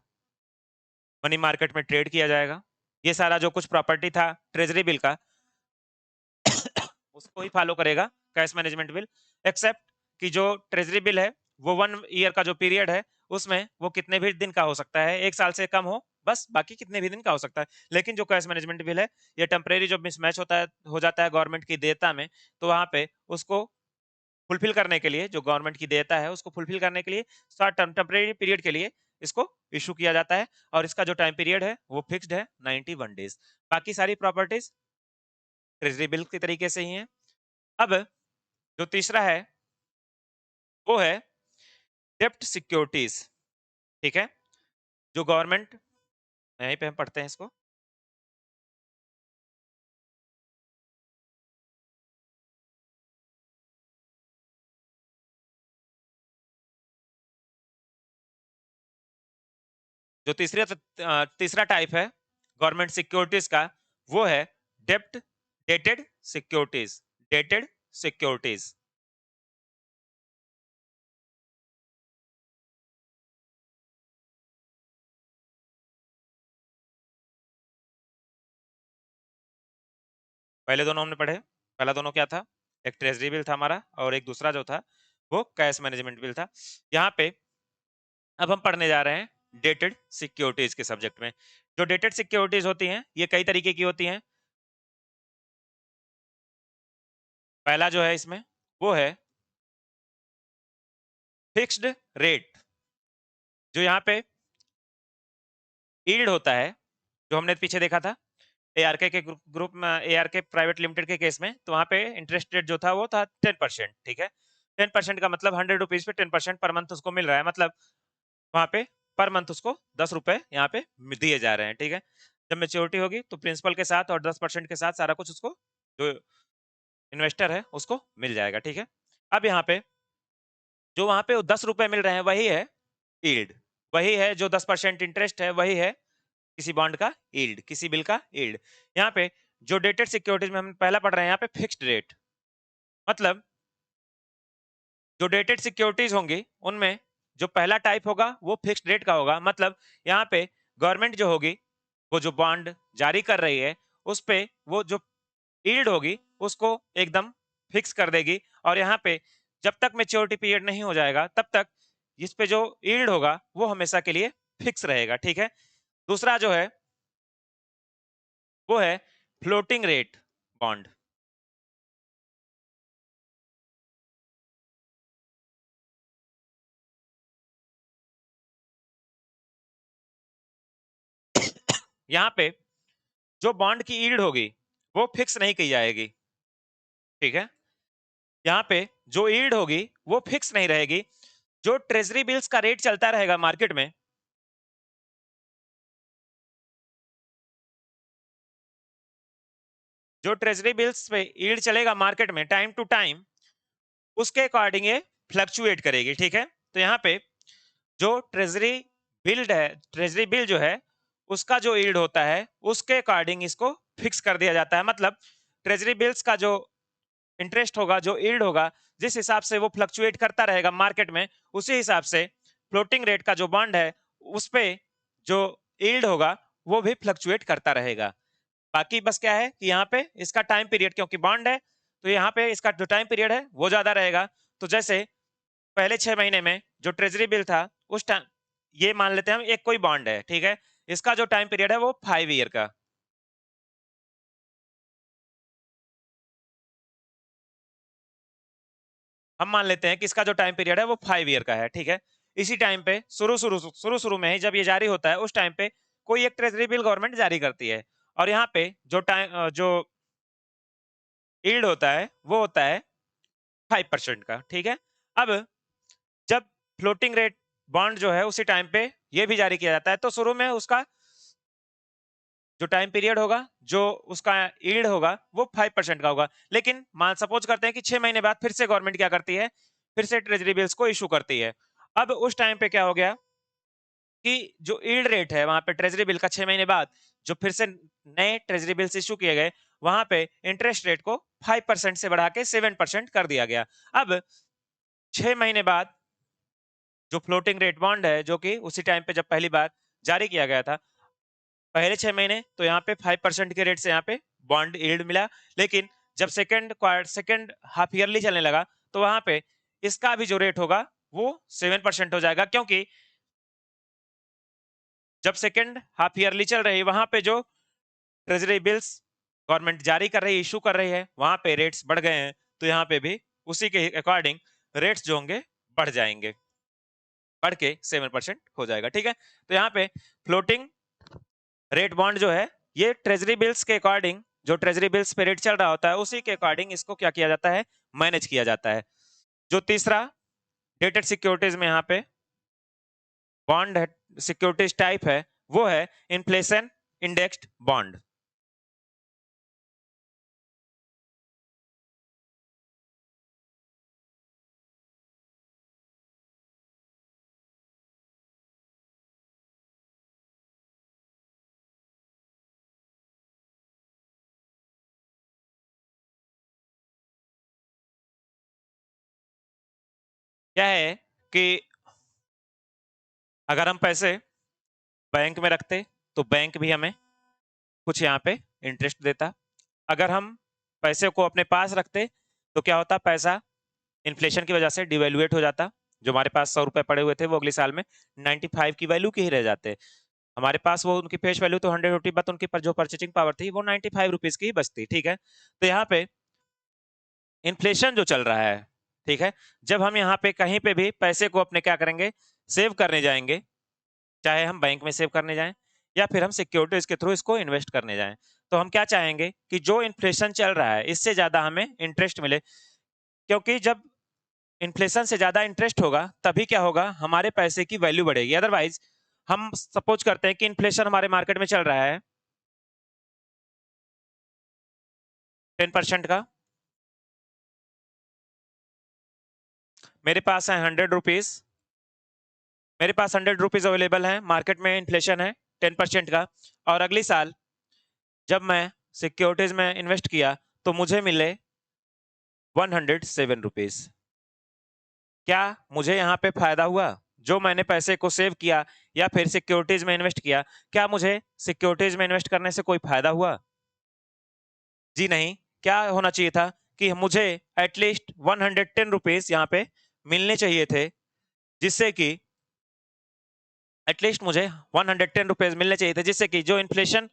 मनी मार्केट में ट्रेड किया जाएगा। ये सारा जो कुछ प्रॉपर्टी था ट्रेजरी बिल का उसको ही फॉलो करेगा कैश मैनेजमेंट बिल, एक्सेप्ट कि जो ट्रेजरी बिल है वो 1 ईयर का जो पीरियड है उसमें वो कितने भी दिन का हो सकता है, 1 साल से कम हो बस, बाकी कितने भी दिन का हो सकता है। लेकिन जो कैश मैनेजमेंट बिल है ये टेम्परेरी जब मिसमैच होता है हो जाता है गवर्नमेंट की देयता में, तो वहां पे उसको फुलफिल करने के लिए, जो गवर्नमेंट की देयता है उसको फुलफिल करने के लिए शॉर्ट टर्म टेम्परेरी पीरियड के लिए इसको इशू किया जाता है, और इसका जो टाइम पीरियड है वो फिक्स्ड है 91 डेज। बाकी सारी प्रॉपर्टीज ट्रेजरी बिल के तरीके से ही है। अब जो तीसरा है वो है डेप्ट सिक्योरिटीज। ठीक है, जो गवर्नमेंट, यहीं पे हम पढ़ते हैं इसको, जो तीसरा टाइप है गवर्नमेंट सिक्योरिटीज का, वो है डेटेड सिक्योरिटीज। Dated securities. पहले दोनों हमने पढ़े। पहला दोनों क्या था? एक ट्रेजरी बिल था हमारा, और एक दूसरा जो था वो कैश मैनेजमेंट बिल था। यहाँ पे अब हम पढ़ने जा रहे हैं डेटेड सिक्योरिटीज के सब्जेक्ट में। जो डेटेड सिक्योरिटीज होती हैं ये कई तरीके की होती हैं। पहला जो है इसमें वो है फिक्स्ड रेट। जो यहाँ पे यील्ड होता है, जो हमने पीछे देखा था एआरके के ग्रुप में, एआरके प्राइवेट लिमिटेड के केस में, तो वहां पे इंटरेस्ट रेट जो था वो था 10%। ठीक है, 10% का मतलब 100 रुपीज पे 10% पर मंथ उसको मिल रहा है। मतलब वहां पे पर मंथ उसको 10 रुपए यहाँ पे दिए जा रहे हैं। ठीक है, जब मेच्योरिटी होगी तो प्रिंसिपल के साथ और 10% के साथ सारा कुछ उसको, जो इन्वेस्टर है उसको मिल जाएगा। ठीक है, अब यहाँ पे जो वहां पे 10 रुपए मिल रहे हैं वही है यील्ड। वही है जो 10% इंटरेस्ट है, वही है किसी बॉन्ड का यील्ड, किसी बिल का यील्ड। यहाँ पे जो डेटेड सिक्योरिटीज में हम पहला पढ़ रहे हैं, यहाँ पे फिक्स्ड रेट। मतलब जो डेटेड सिक्योरिटीज होंगी उनमें जो पहला टाइप होगा वो फिक्स्ड रेट का होगा। मतलब यहाँ पे गवर्नमेंट जो होगी, वो जो बॉन्ड जारी कर रही है उस पे वो जो यील्ड होगी उसको एकदम फिक्स कर देगी। और यहाँ पे जब तक मेच्योरिटी पीरियड नहीं हो जाएगा तब तक इस पे जो यील्ड होगा वो हमेशा के लिए फिक्स रहेगा। ठीक है, दूसरा जो है वो है फ्लोटिंग रेट बॉन्ड। यहाँ पे जो बॉन्ड की यील्ड होगी वो फिक्स नहीं की जाएगी। ठीक है, यहाँ पे जो यील्ड होगी वो फिक्स नहीं रहेगी। जो ट्रेजरी बिल्स का रेट चलता रहेगा मार्केट में, जो ट्रेजरी बिल्स पे यील्ड चलेगा मार्केट में टाइम टू टाइम, उसके अकॉर्डिंग ये फ्लक्चुएट करेगी। ठीक है, तो यहाँ पे जो ट्रेजरी बिल जो है उसका जो यील्ड होता है उसके अकॉर्डिंग इसको फिक्स कर दिया जाता है। मतलब ट्रेजरी बिल्स का जो इंटरेस्ट होगा, जो यील्ड होगा, जिस हिसाब से वो फ्लक्चुएट करता रहेगा मार्केट में, उसी हिसाब से फ्लोटिंग रेट का जो बॉन्ड है उस पे जो यील्ड होगा वो भी फ्लक्चुएट करता रहेगा। बाकी बस क्या है कि यहाँ पे इसका टाइम पीरियड, क्योंकि बॉन्ड है तो यहाँ पे इसका जो टाइम पीरियड है वो ज्यादा रहेगा। तो जैसे पहले 6 महीने में जो ट्रेजरी बिल था उस टाइम, ये मान लेते हैं हम एक कोई बॉन्ड है, ठीक है, इसका जो टाइम पीरियड है वो 5 ईयर का। हम मान लेते हैं कि इसका जो टाइम पीरियड है वो 5 ईयर का है। ठीक है, इसी टाइम पे शुरू शुरू में ही जब ये जारी होता है उस टाइम पे कोई एक ट्रेजरी बिल गवर्नमेंट जारी करती है, और यहाँ पे जो यील्ड होता है वो होता है 5% का। ठीक है, अब जब फ्लोटिंग रेट बॉन्ड जो है उसी टाइम पे ये भी जारी किया जाता है, तो शुरू में उसका जो टाइम पीरियड होगा, जो उसका यील्ड होगा वो 5% का होगा। लेकिन मान सपोज करते हैं कि 6 महीने बाद फिर से गवर्नमेंट क्या करती है, फिर से ट्रेजरी बिल्स को इशू करती है। अब उस टाइम पे क्या हो गया कि जो यील्ड रेट है वहां पे ट्रेजरी बिल का 6 महीने बाद जो फिर से नए ट्रेजरी बिल्स इशू किए गए, वहां पे इंटरेस्ट रेट को 5% से बढ़ा के 7% कर दिया गया। अब 6 महीने बाद जो फ्लोटिंग रेट बॉन्ड है, जो कि उसी टाइम पे जब पहली बार जारी किया गया था, पहले 6 महीने तो यहाँ पे 5% के रेट से यहाँ पे बॉन्ड यील्ड मिला। लेकिन जब सेकेंड हाफ ईयरली चलने लगा तो वहां पे इसका भी जो रेट होगा वो 7% हो जाएगा, क्योंकि जब सेकेंड हाफ ईयरली चल रही है वहां पे जो ट्रेजरी बिल्स गवर्नमेंट जारी कर रही है, इशू कर रही है, वहां पे रेट्स बढ़ गए हैं, तो यहाँ पे भी उसी के अकॉर्डिंग रेट्स जो होंगे बढ़ जाएंगे, बढ़ के 7% हो जाएगा। ठीक है, तो यहाँ पे फ्लोटिंग रेट बॉन्ड जो है ये ट्रेजरी बिल्स के अकॉर्डिंग, जो ट्रेजरी बिल्स पे रेट चल रहा होता है उसी के अकॉर्डिंग इसको क्या किया जाता है, मैनेज किया जाता है। जो तीसरा डेटेड सिक्योरिटीज में यहाँ पे बॉन्ड सिक्योरिटीज टाइप है वो है इन्फ्लेशन इंडेक्स्ड बॉन्ड। क्या है कि अगर हम पैसे बैंक में रखते तो बैंक भी हमें कुछ यहाँ पे इंटरेस्ट देता। अगर हम पैसे को अपने पास रखते तो क्या होता, पैसा इन्फ्लेशन की वजह से डिवेल्युएट हो जाता। जो हमारे पास 100 रुपए पड़े हुए थे वो अगले साल में 95 की वैल्यू के ही रह जाते। हमारे पास वो उनकी फेस वैल्यू तो 100 रुपी, बट उनकी पर जो परचेजिंग पावर थी वो 95 रुपीज की ही बचती। ठीक है, तो यहाँ पे इन्फ्लेशन जो चल रहा है, ठीक है, जब हम यहाँ पे कहीं पे भी पैसे को अपने क्या करेंगे, सेव करने जाएंगे, चाहे हम बैंक में सेव करने जाएं या फिर हम सिक्योरिटीज के थ्रू इसको इन्वेस्ट करने जाएं, तो हम क्या चाहेंगे कि जो इन्फ्लेशन चल रहा है इससे ज्यादा हमें इंटरेस्ट मिले। क्योंकि जब इन्फ्लेशन से ज्यादा इंटरेस्ट होगा तभी क्या होगा, हमारे पैसे की वैल्यू बढ़ेगी। अदरवाइज हम सपोज करते हैं कि इन्फ्लेशन हमारे मार्केट में चल रहा है 10% का, मेरे पास है 100 रुपीज, मेरे पास 100 रुपीज अवेलेबल है, मार्केट में इन्फ्लेशन है 10% का, और अगली साल जब मैं सिक्योरिटीज में इन्वेस्ट किया तो मुझे मिले 107 रुपीज। क्या मुझे यहाँ पे फायदा हुआ? जो मैंने पैसे को सेव किया या फिर सिक्योरिटीज में इन्वेस्ट किया, क्या मुझे सिक्योरिटीज में इन्वेस्ट करने से कोई फायदा हुआ? जी नहीं। क्या होना चाहिए था कि मुझे एटलीस्ट 110 रुपीज यहाँ पे मिलने चाहिए थे, जिससे कि एटलीस्ट मुझे 110 रुपीज मिलने चाहिए थे, जिससे कि जो इन्फ्लेशन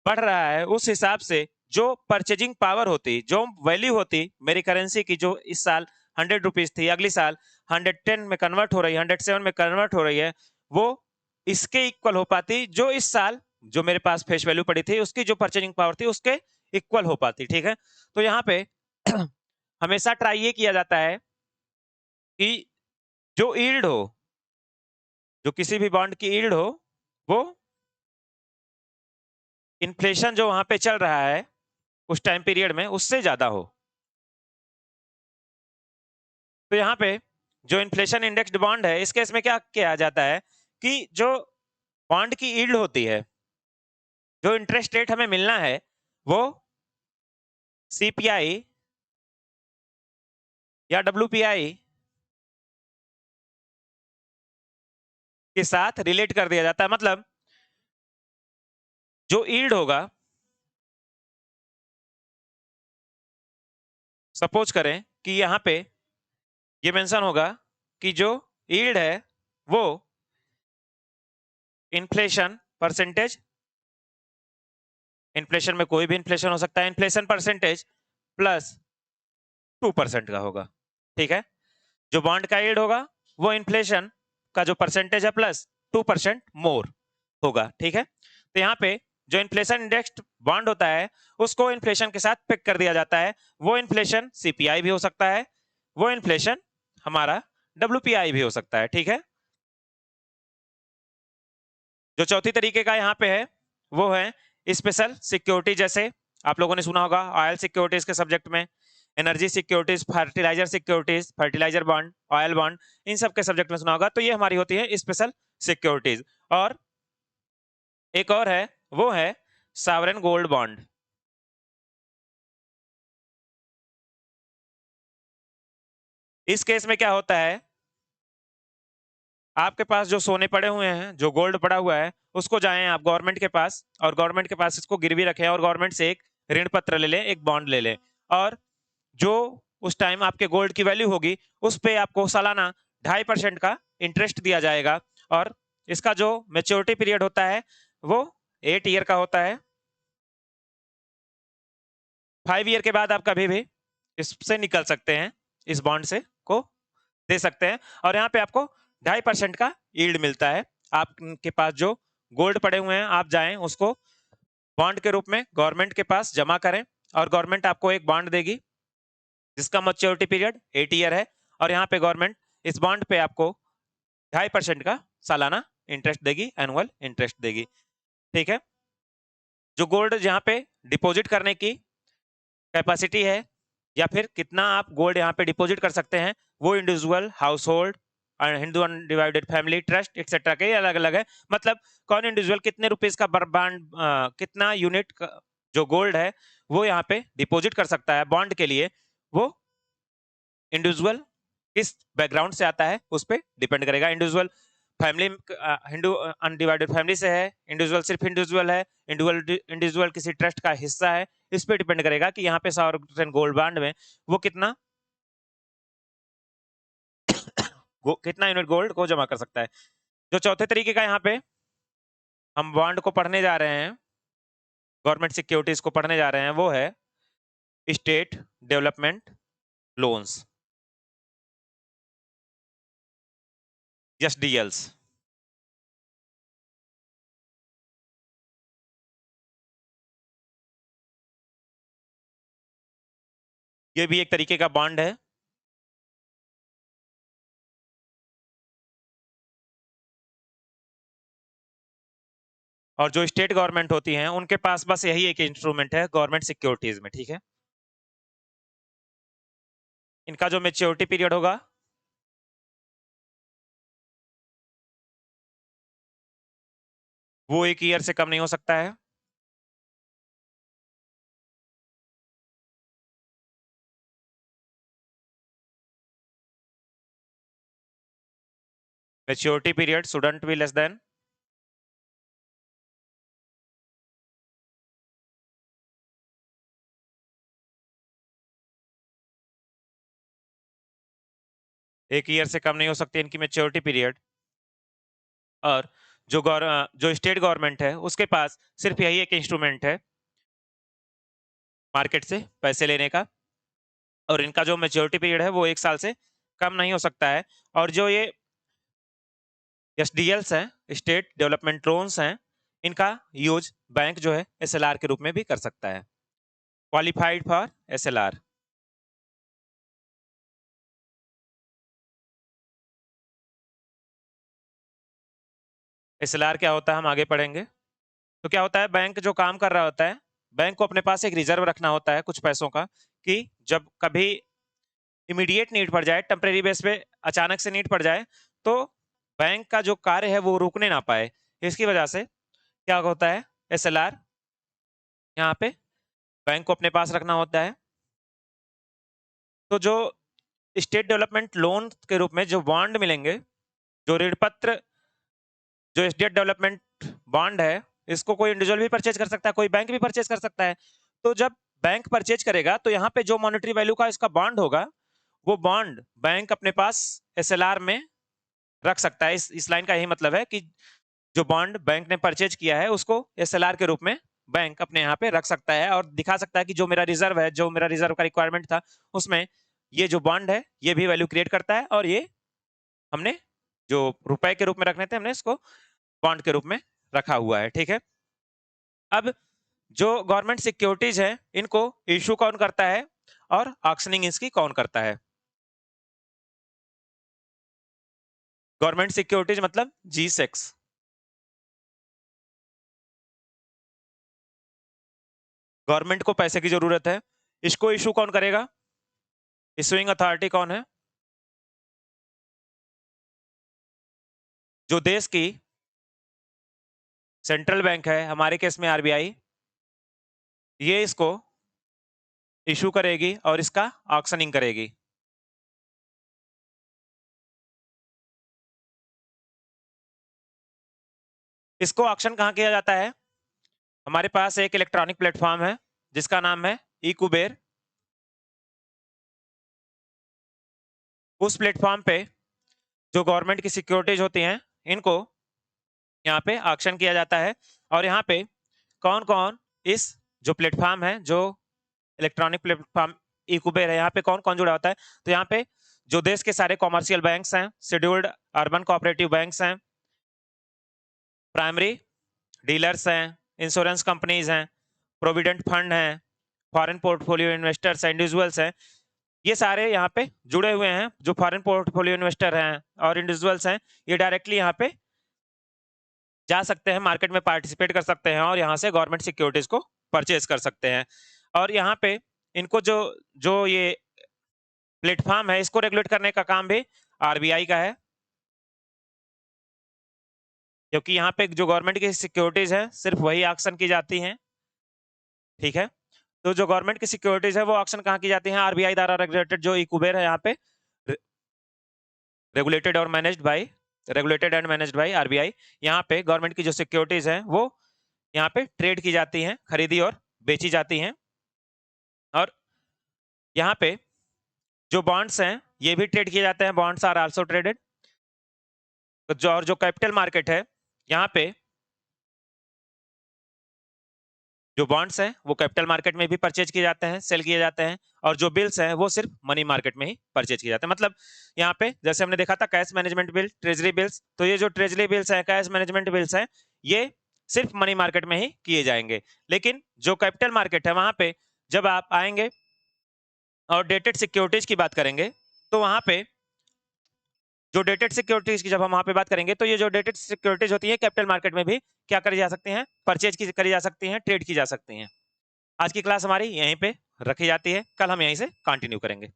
बढ़ रहा है उस हिसाब से जो परचेजिंग पावर होती, जो वैल्यू होती मेरी करेंसी की, जो इस साल 100 रुपीज थी, अगली साल 110 में कन्वर्ट हो रही है, 107 में कन्वर्ट हो रही है, वो इसके इक्वल हो पाती जो इस साल जो मेरे पास फेस वैल्यू पड़ी थी उसकी जो परचेजिंग पावर थी उसके इक्वल हो पाती। ठीक है, तो यहाँ पे हमेशा ट्राई ये किया जाता है कि जो यील्ड हो, जो किसी भी बॉन्ड की यील्ड हो, वो इन्फ्लेशन जो वहां पे चल रहा है उस टाइम पीरियड में उससे ज्यादा हो। तो यहाँ पे जो इन्फ्लेशन इंडेक्स्ड बॉन्ड है, इस केस में क्या किया जाता है कि जो बॉन्ड की यील्ड होती है, जो इंटरेस्ट रेट हमें मिलना है, वो सीपीआई या डब्ल्यूपीआई के साथ रिलेट कर दिया जाता है। मतलब जो यील्ड होगा, सपोज करें कि यहाँ पे ये मेंशन होगा कि जो यील्ड है वो इन्फ्लेशन परसेंटेज, इन्फ्लेशन में कोई भी इन्फ्लेशन हो सकता है, इन्फ्लेशन परसेंटेज प्लस 2% का होगा। ठीक है, जो बॉन्ड का यील्ड होगा वो इन्फ्लेशन का जो परसेंटेज है प्लस 2% मोर होगा। ठीक है, तो यहाँ पे जो इन्फ्लेशन इंडेक्स्ड बॉन्ड होता है उसको इन्फ्लेशन के साथ पिक कर दिया जाता है। वो इन्फ्लेशन सीपीआई भी हो सकता है, वो इन्फ्लेशन हमारा डब्ल्यूपीआई भी हो सकता है। ठीक है, जो चौथी तरीके का यहाँ पे है वो है स्पेशल सिक्योरिटी। जैसे आप लोगों ने सुना होगा ऑयल सिक्योरिटीज के सब्जेक्ट में, energy securities, fertilizer securities, fertilizer bond, oil bond, इन सब के सब्जेक्ट में सुना होगा। तो ये हमारी होती है स्पेशल सिक्योरिटीज। और एक और है, वो है सॉवरेन गोल्ड बॉन्ड। इस केस में क्या होता है, आपके पास जो सोने पड़े हुए हैं, जो गोल्ड पड़ा हुआ है, उसको जाएं आप गवर्नमेंट के पास और गवर्नमेंट के पास इसको गिरवी रखें और गवर्नमेंट से एक ऋण पत्र ले लें, एक बॉन्ड ले लें, और जो उस टाइम आपके गोल्ड की वैल्यू होगी उस पे आपको सालाना 2.5% का इंटरेस्ट दिया जाएगा। और इसका जो मेच्योरिटी पीरियड होता है वो 8 ईयर का होता है। 5 ईयर के बाद आप कभी भी इससे निकल सकते हैं, इस बॉन्ड से को दे सकते हैं, और यहाँ पे आपको 2.5% का यील्ड मिलता है। आपके पास जो गोल्ड पड़े हुए हैं आप जाएं उसको बॉन्ड के रूप में गवर्नमेंट के पास जमा करें और गवर्नमेंट आपको एक बॉन्ड देगी जिसका मैच्योरिटी पीरियड 8 ईयर है, और यहाँ पे गवर्नमेंट इस बॉन्ड पे आपको 2.5% का सालाना इंटरेस्ट देगी, एनुअल इंटरेस्ट देगी। ठीक है, जो गोल्ड जहाँ पे डिपॉजिट करने की कैपेसिटी है या फिर कितना आप गोल्ड यहाँ पे डिपॉजिट कर सकते हैं, वो individual, house hold, Hindu undivided family trust etcetera के अलग अलग है। मतलब कौन इंडिविजुअल कितने रुपीस का बॉन्ड, कितना यूनिट जो गोल्ड है वो यहाँ पे डिपॉजिट कर सकता है बॉन्ड के लिए, वो इंडिविजुअल किस बैकग्राउंड से आता है उस पर डिपेंड करेगा। Individual family, Hindu undivided family से है, इंडिविजुअल सिर्फ इंडिविजुअल है, इंडिविजुअल किसी ट्रस्ट का हिस्सा है, इस पे डिपेंड करेगा कि यहाँ पे सॉवरेन गोल्ड बॉन्ड में वो कितना कितना यूनिट गोल्ड को जमा कर सकता है। जो चौथे तरीके का यहाँ पे हम बॉन्ड को पढ़ने जा रहे हैं, गवर्नमेंट सिक्योरिटीज को पढ़ने जा रहे हैं, वो है स्टेट डेवलपमेंट लोन्स, एसडीएल्स। ये भी एक तरीके का बॉन्ड है। और जो स्टेट गवर्नमेंट होती हैं उनके पास बस यही एक इंस्ट्रूमेंट है गवर्नमेंट सिक्योरिटीज में, ठीक है। इनका जो मेच्योरिटी पीरियड होगा वो 1 ईयर से कम नहीं हो सकता है। Maturity period shouldn't be less than 1 year से कम नहीं हो सकती इनकी मेच्योरिटी पीरियड। और जो स्टेट गवर्नमेंट है उसके पास सिर्फ यही एक इंस्ट्रूमेंट है मार्केट से पैसे लेने का, और इनका जो मेच्योरिटी पीरियड है वो 1 साल से कम नहीं हो सकता है। और जो ये एसडीएल्स हैं, स्टेट डेवलपमेंट लोन्स हैं, इनका यूज बैंक जो है एसएलआर के रूप में भी कर सकता है, क्वालिफाइड फॉर एसएलआर। एसएलआर क्या होता है हम आगे पढ़ेंगे। तो क्या होता है, बैंक जो काम कर रहा होता है, बैंक को अपने पास एक रिजर्व रखना होता है कुछ पैसों का, कि जब कभी इमीडिएट नीड पड़ जाए, टेम्परेरी बेस पे अचानक से नीड पड़ जाए, तो बैंक का जो कार्य है वो रुकने ना पाए। इसकी वजह से क्या होता है, एसएलआर यहाँ पे बैंक को अपने पास रखना होता है। तो जो स्टेट डेवलपमेंट लोन के रूप में जो बॉन्ड मिलेंगे, जो ऋण पत्र, जो स्टेट डेवलपमेंट बॉन्ड है, इसको कोई इंडिविजुअल भी परचेज कर सकता है, कोई बैंक भी परचेज कर सकता है। तो जब बैंक परचेज करेगा तो यहाँ पे जो मॉनेटरी वैल्यू का इसका बॉन्ड होगा, वो बॉन्ड बैंक अपने पास एसएलआर में रख सकता है। इस लाइन का यही मतलब है कि जो बॉन्ड बैंक ने परचेज किया है उसको एसएलआर के रूप में बैंक अपने यहाँ पे रख सकता है, और दिखा सकता है कि जो मेरा रिजर्व है, जो मेरा रिजर्व का रिक्वायरमेंट था, उसमें ये जो बॉन्ड है ये भी वैल्यू क्रिएट करता है, और ये हमने जो रुपए के रूप में रखने थे हमने इसको बॉन्ड के रूप में रखा हुआ है, ठीक है। अब जो गवर्नमेंट सिक्योरिटीज है इनको इशू कौन करता है और ऑक्शनिंग इसकी कौन करता है। गवर्नमेंट सिक्योरिटीज मतलब G-SEC। गवर्नमेंट को पैसे की जरूरत है, इसको इशू कौन करेगा, इशूइंग अथॉरिटी कौन है, जो देश की सेंट्रल बैंक है, हमारे केस में आरबीआई, ये इसको इशू करेगी और इसका ऑक्शनिंग करेगी। इसको ऑक्शन कहाँ किया जाता है, हमारे पास एक इलेक्ट्रॉनिक प्लेटफॉर्म है जिसका नाम है ई-कुबेर। उस प्लेटफॉर्म पे जो गवर्नमेंट की सिक्योरिटीज होती हैं इनको यहाँ पे ऑक्शन किया जाता है। और यहाँ पे कौन कौन इस जो प्लेटफॉर्म है, जो इलेक्ट्रॉनिक प्लेटफॉर्म ई-कुबेर है, यहाँ पे कौन कौन जुड़ा होता है, तो यहाँ पे जो देश के सारे कॉमर्शियल बैंक्स हैं, शेड्यूल्ड अर्बन कोऑपरेटिव बैंक्स हैं, प्राइमरी डीलर्स हैं, इंश्योरेंस कंपनीज हैं, प्रोविडेंट फंड हैं, फॉरेन पोर्टफोलियो इन्वेस्टर्स हैं, इंडिविजुअल्स हैं, ये सारे यहाँ पे जुड़े हुए हैं। जो फॉरेन पोर्टफोलियो इन्वेस्टर हैं और इंडिविजुअल्स हैं, ये डायरेक्टली यहाँ पे जा सकते हैं, मार्केट में पार्टिसिपेट कर सकते हैं और यहाँ से गवर्नमेंट सिक्योरिटीज को परचेज कर सकते हैं। और यहाँ पे इनको जो जो ये प्लेटफॉर्म है इसको रेगुलेट करने का काम भी आरबीआई का है, क्योंकि यहाँ पे जो गवर्नमेंट की सिक्योरिटीज है सिर्फ वही ऑक्शन की जाती हैं, ठीक है। तो जो गवर्नमेंट की सिक्योरिटीज है वो ऑक्शन कहाँ की जाती है, आरबीआई द्वारा रेगुलेटेड जो ई-कुबेर है यहाँ पे regulated and managed by RBI. यहाँ पे गवर्नमेंट की जो सिक्योरिटीज हैं वो यहाँ पे ट्रेड की जाती हैं, खरीदी और बेची जाती हैं। और यहाँ पे जो बॉन्ड्स हैं ये भी ट्रेड किए जाते हैं, बॉन्ड्स आर आल्सो ट्रेडेड। जो कैपिटल मार्केट है, यहाँ पे जो बॉन्ड्स हैं वो कैपिटल मार्केट में भी परचेज किए जाते हैं, सेल किए जाते हैं, और जो बिल्स हैं वो सिर्फ मनी मार्केट में ही परचेज किए जाते हैं। मतलब यहाँ पे जैसे हमने देखा था cash management bill, treasury bills, तो ये जो ट्रेजरी बिल्स हैं, कैश मैनेजमेंट बिल्स हैं, ये सिर्फ मनी मार्केट में ही किए जाएंगे। लेकिन जो कैपिटल मार्केट है वहां पे जब आप आएंगे और डेटेड सिक्योरिटीज की बात करेंगे, तो वहां पे जो डेटेड सिक्योरिटीज की जब हम वहां पे बात करेंगे, तो ये जो डेटेड सिक्योरिटीज होती है कैपिटल मार्केट में भी क्या करी जा सकती हैं, परचेज की करी जा सकती हैं, ट्रेड की जा सकती हैं। आज की क्लास हमारी यहीं पे रखी जाती है, कल हम यहीं से कंटिन्यू करेंगे।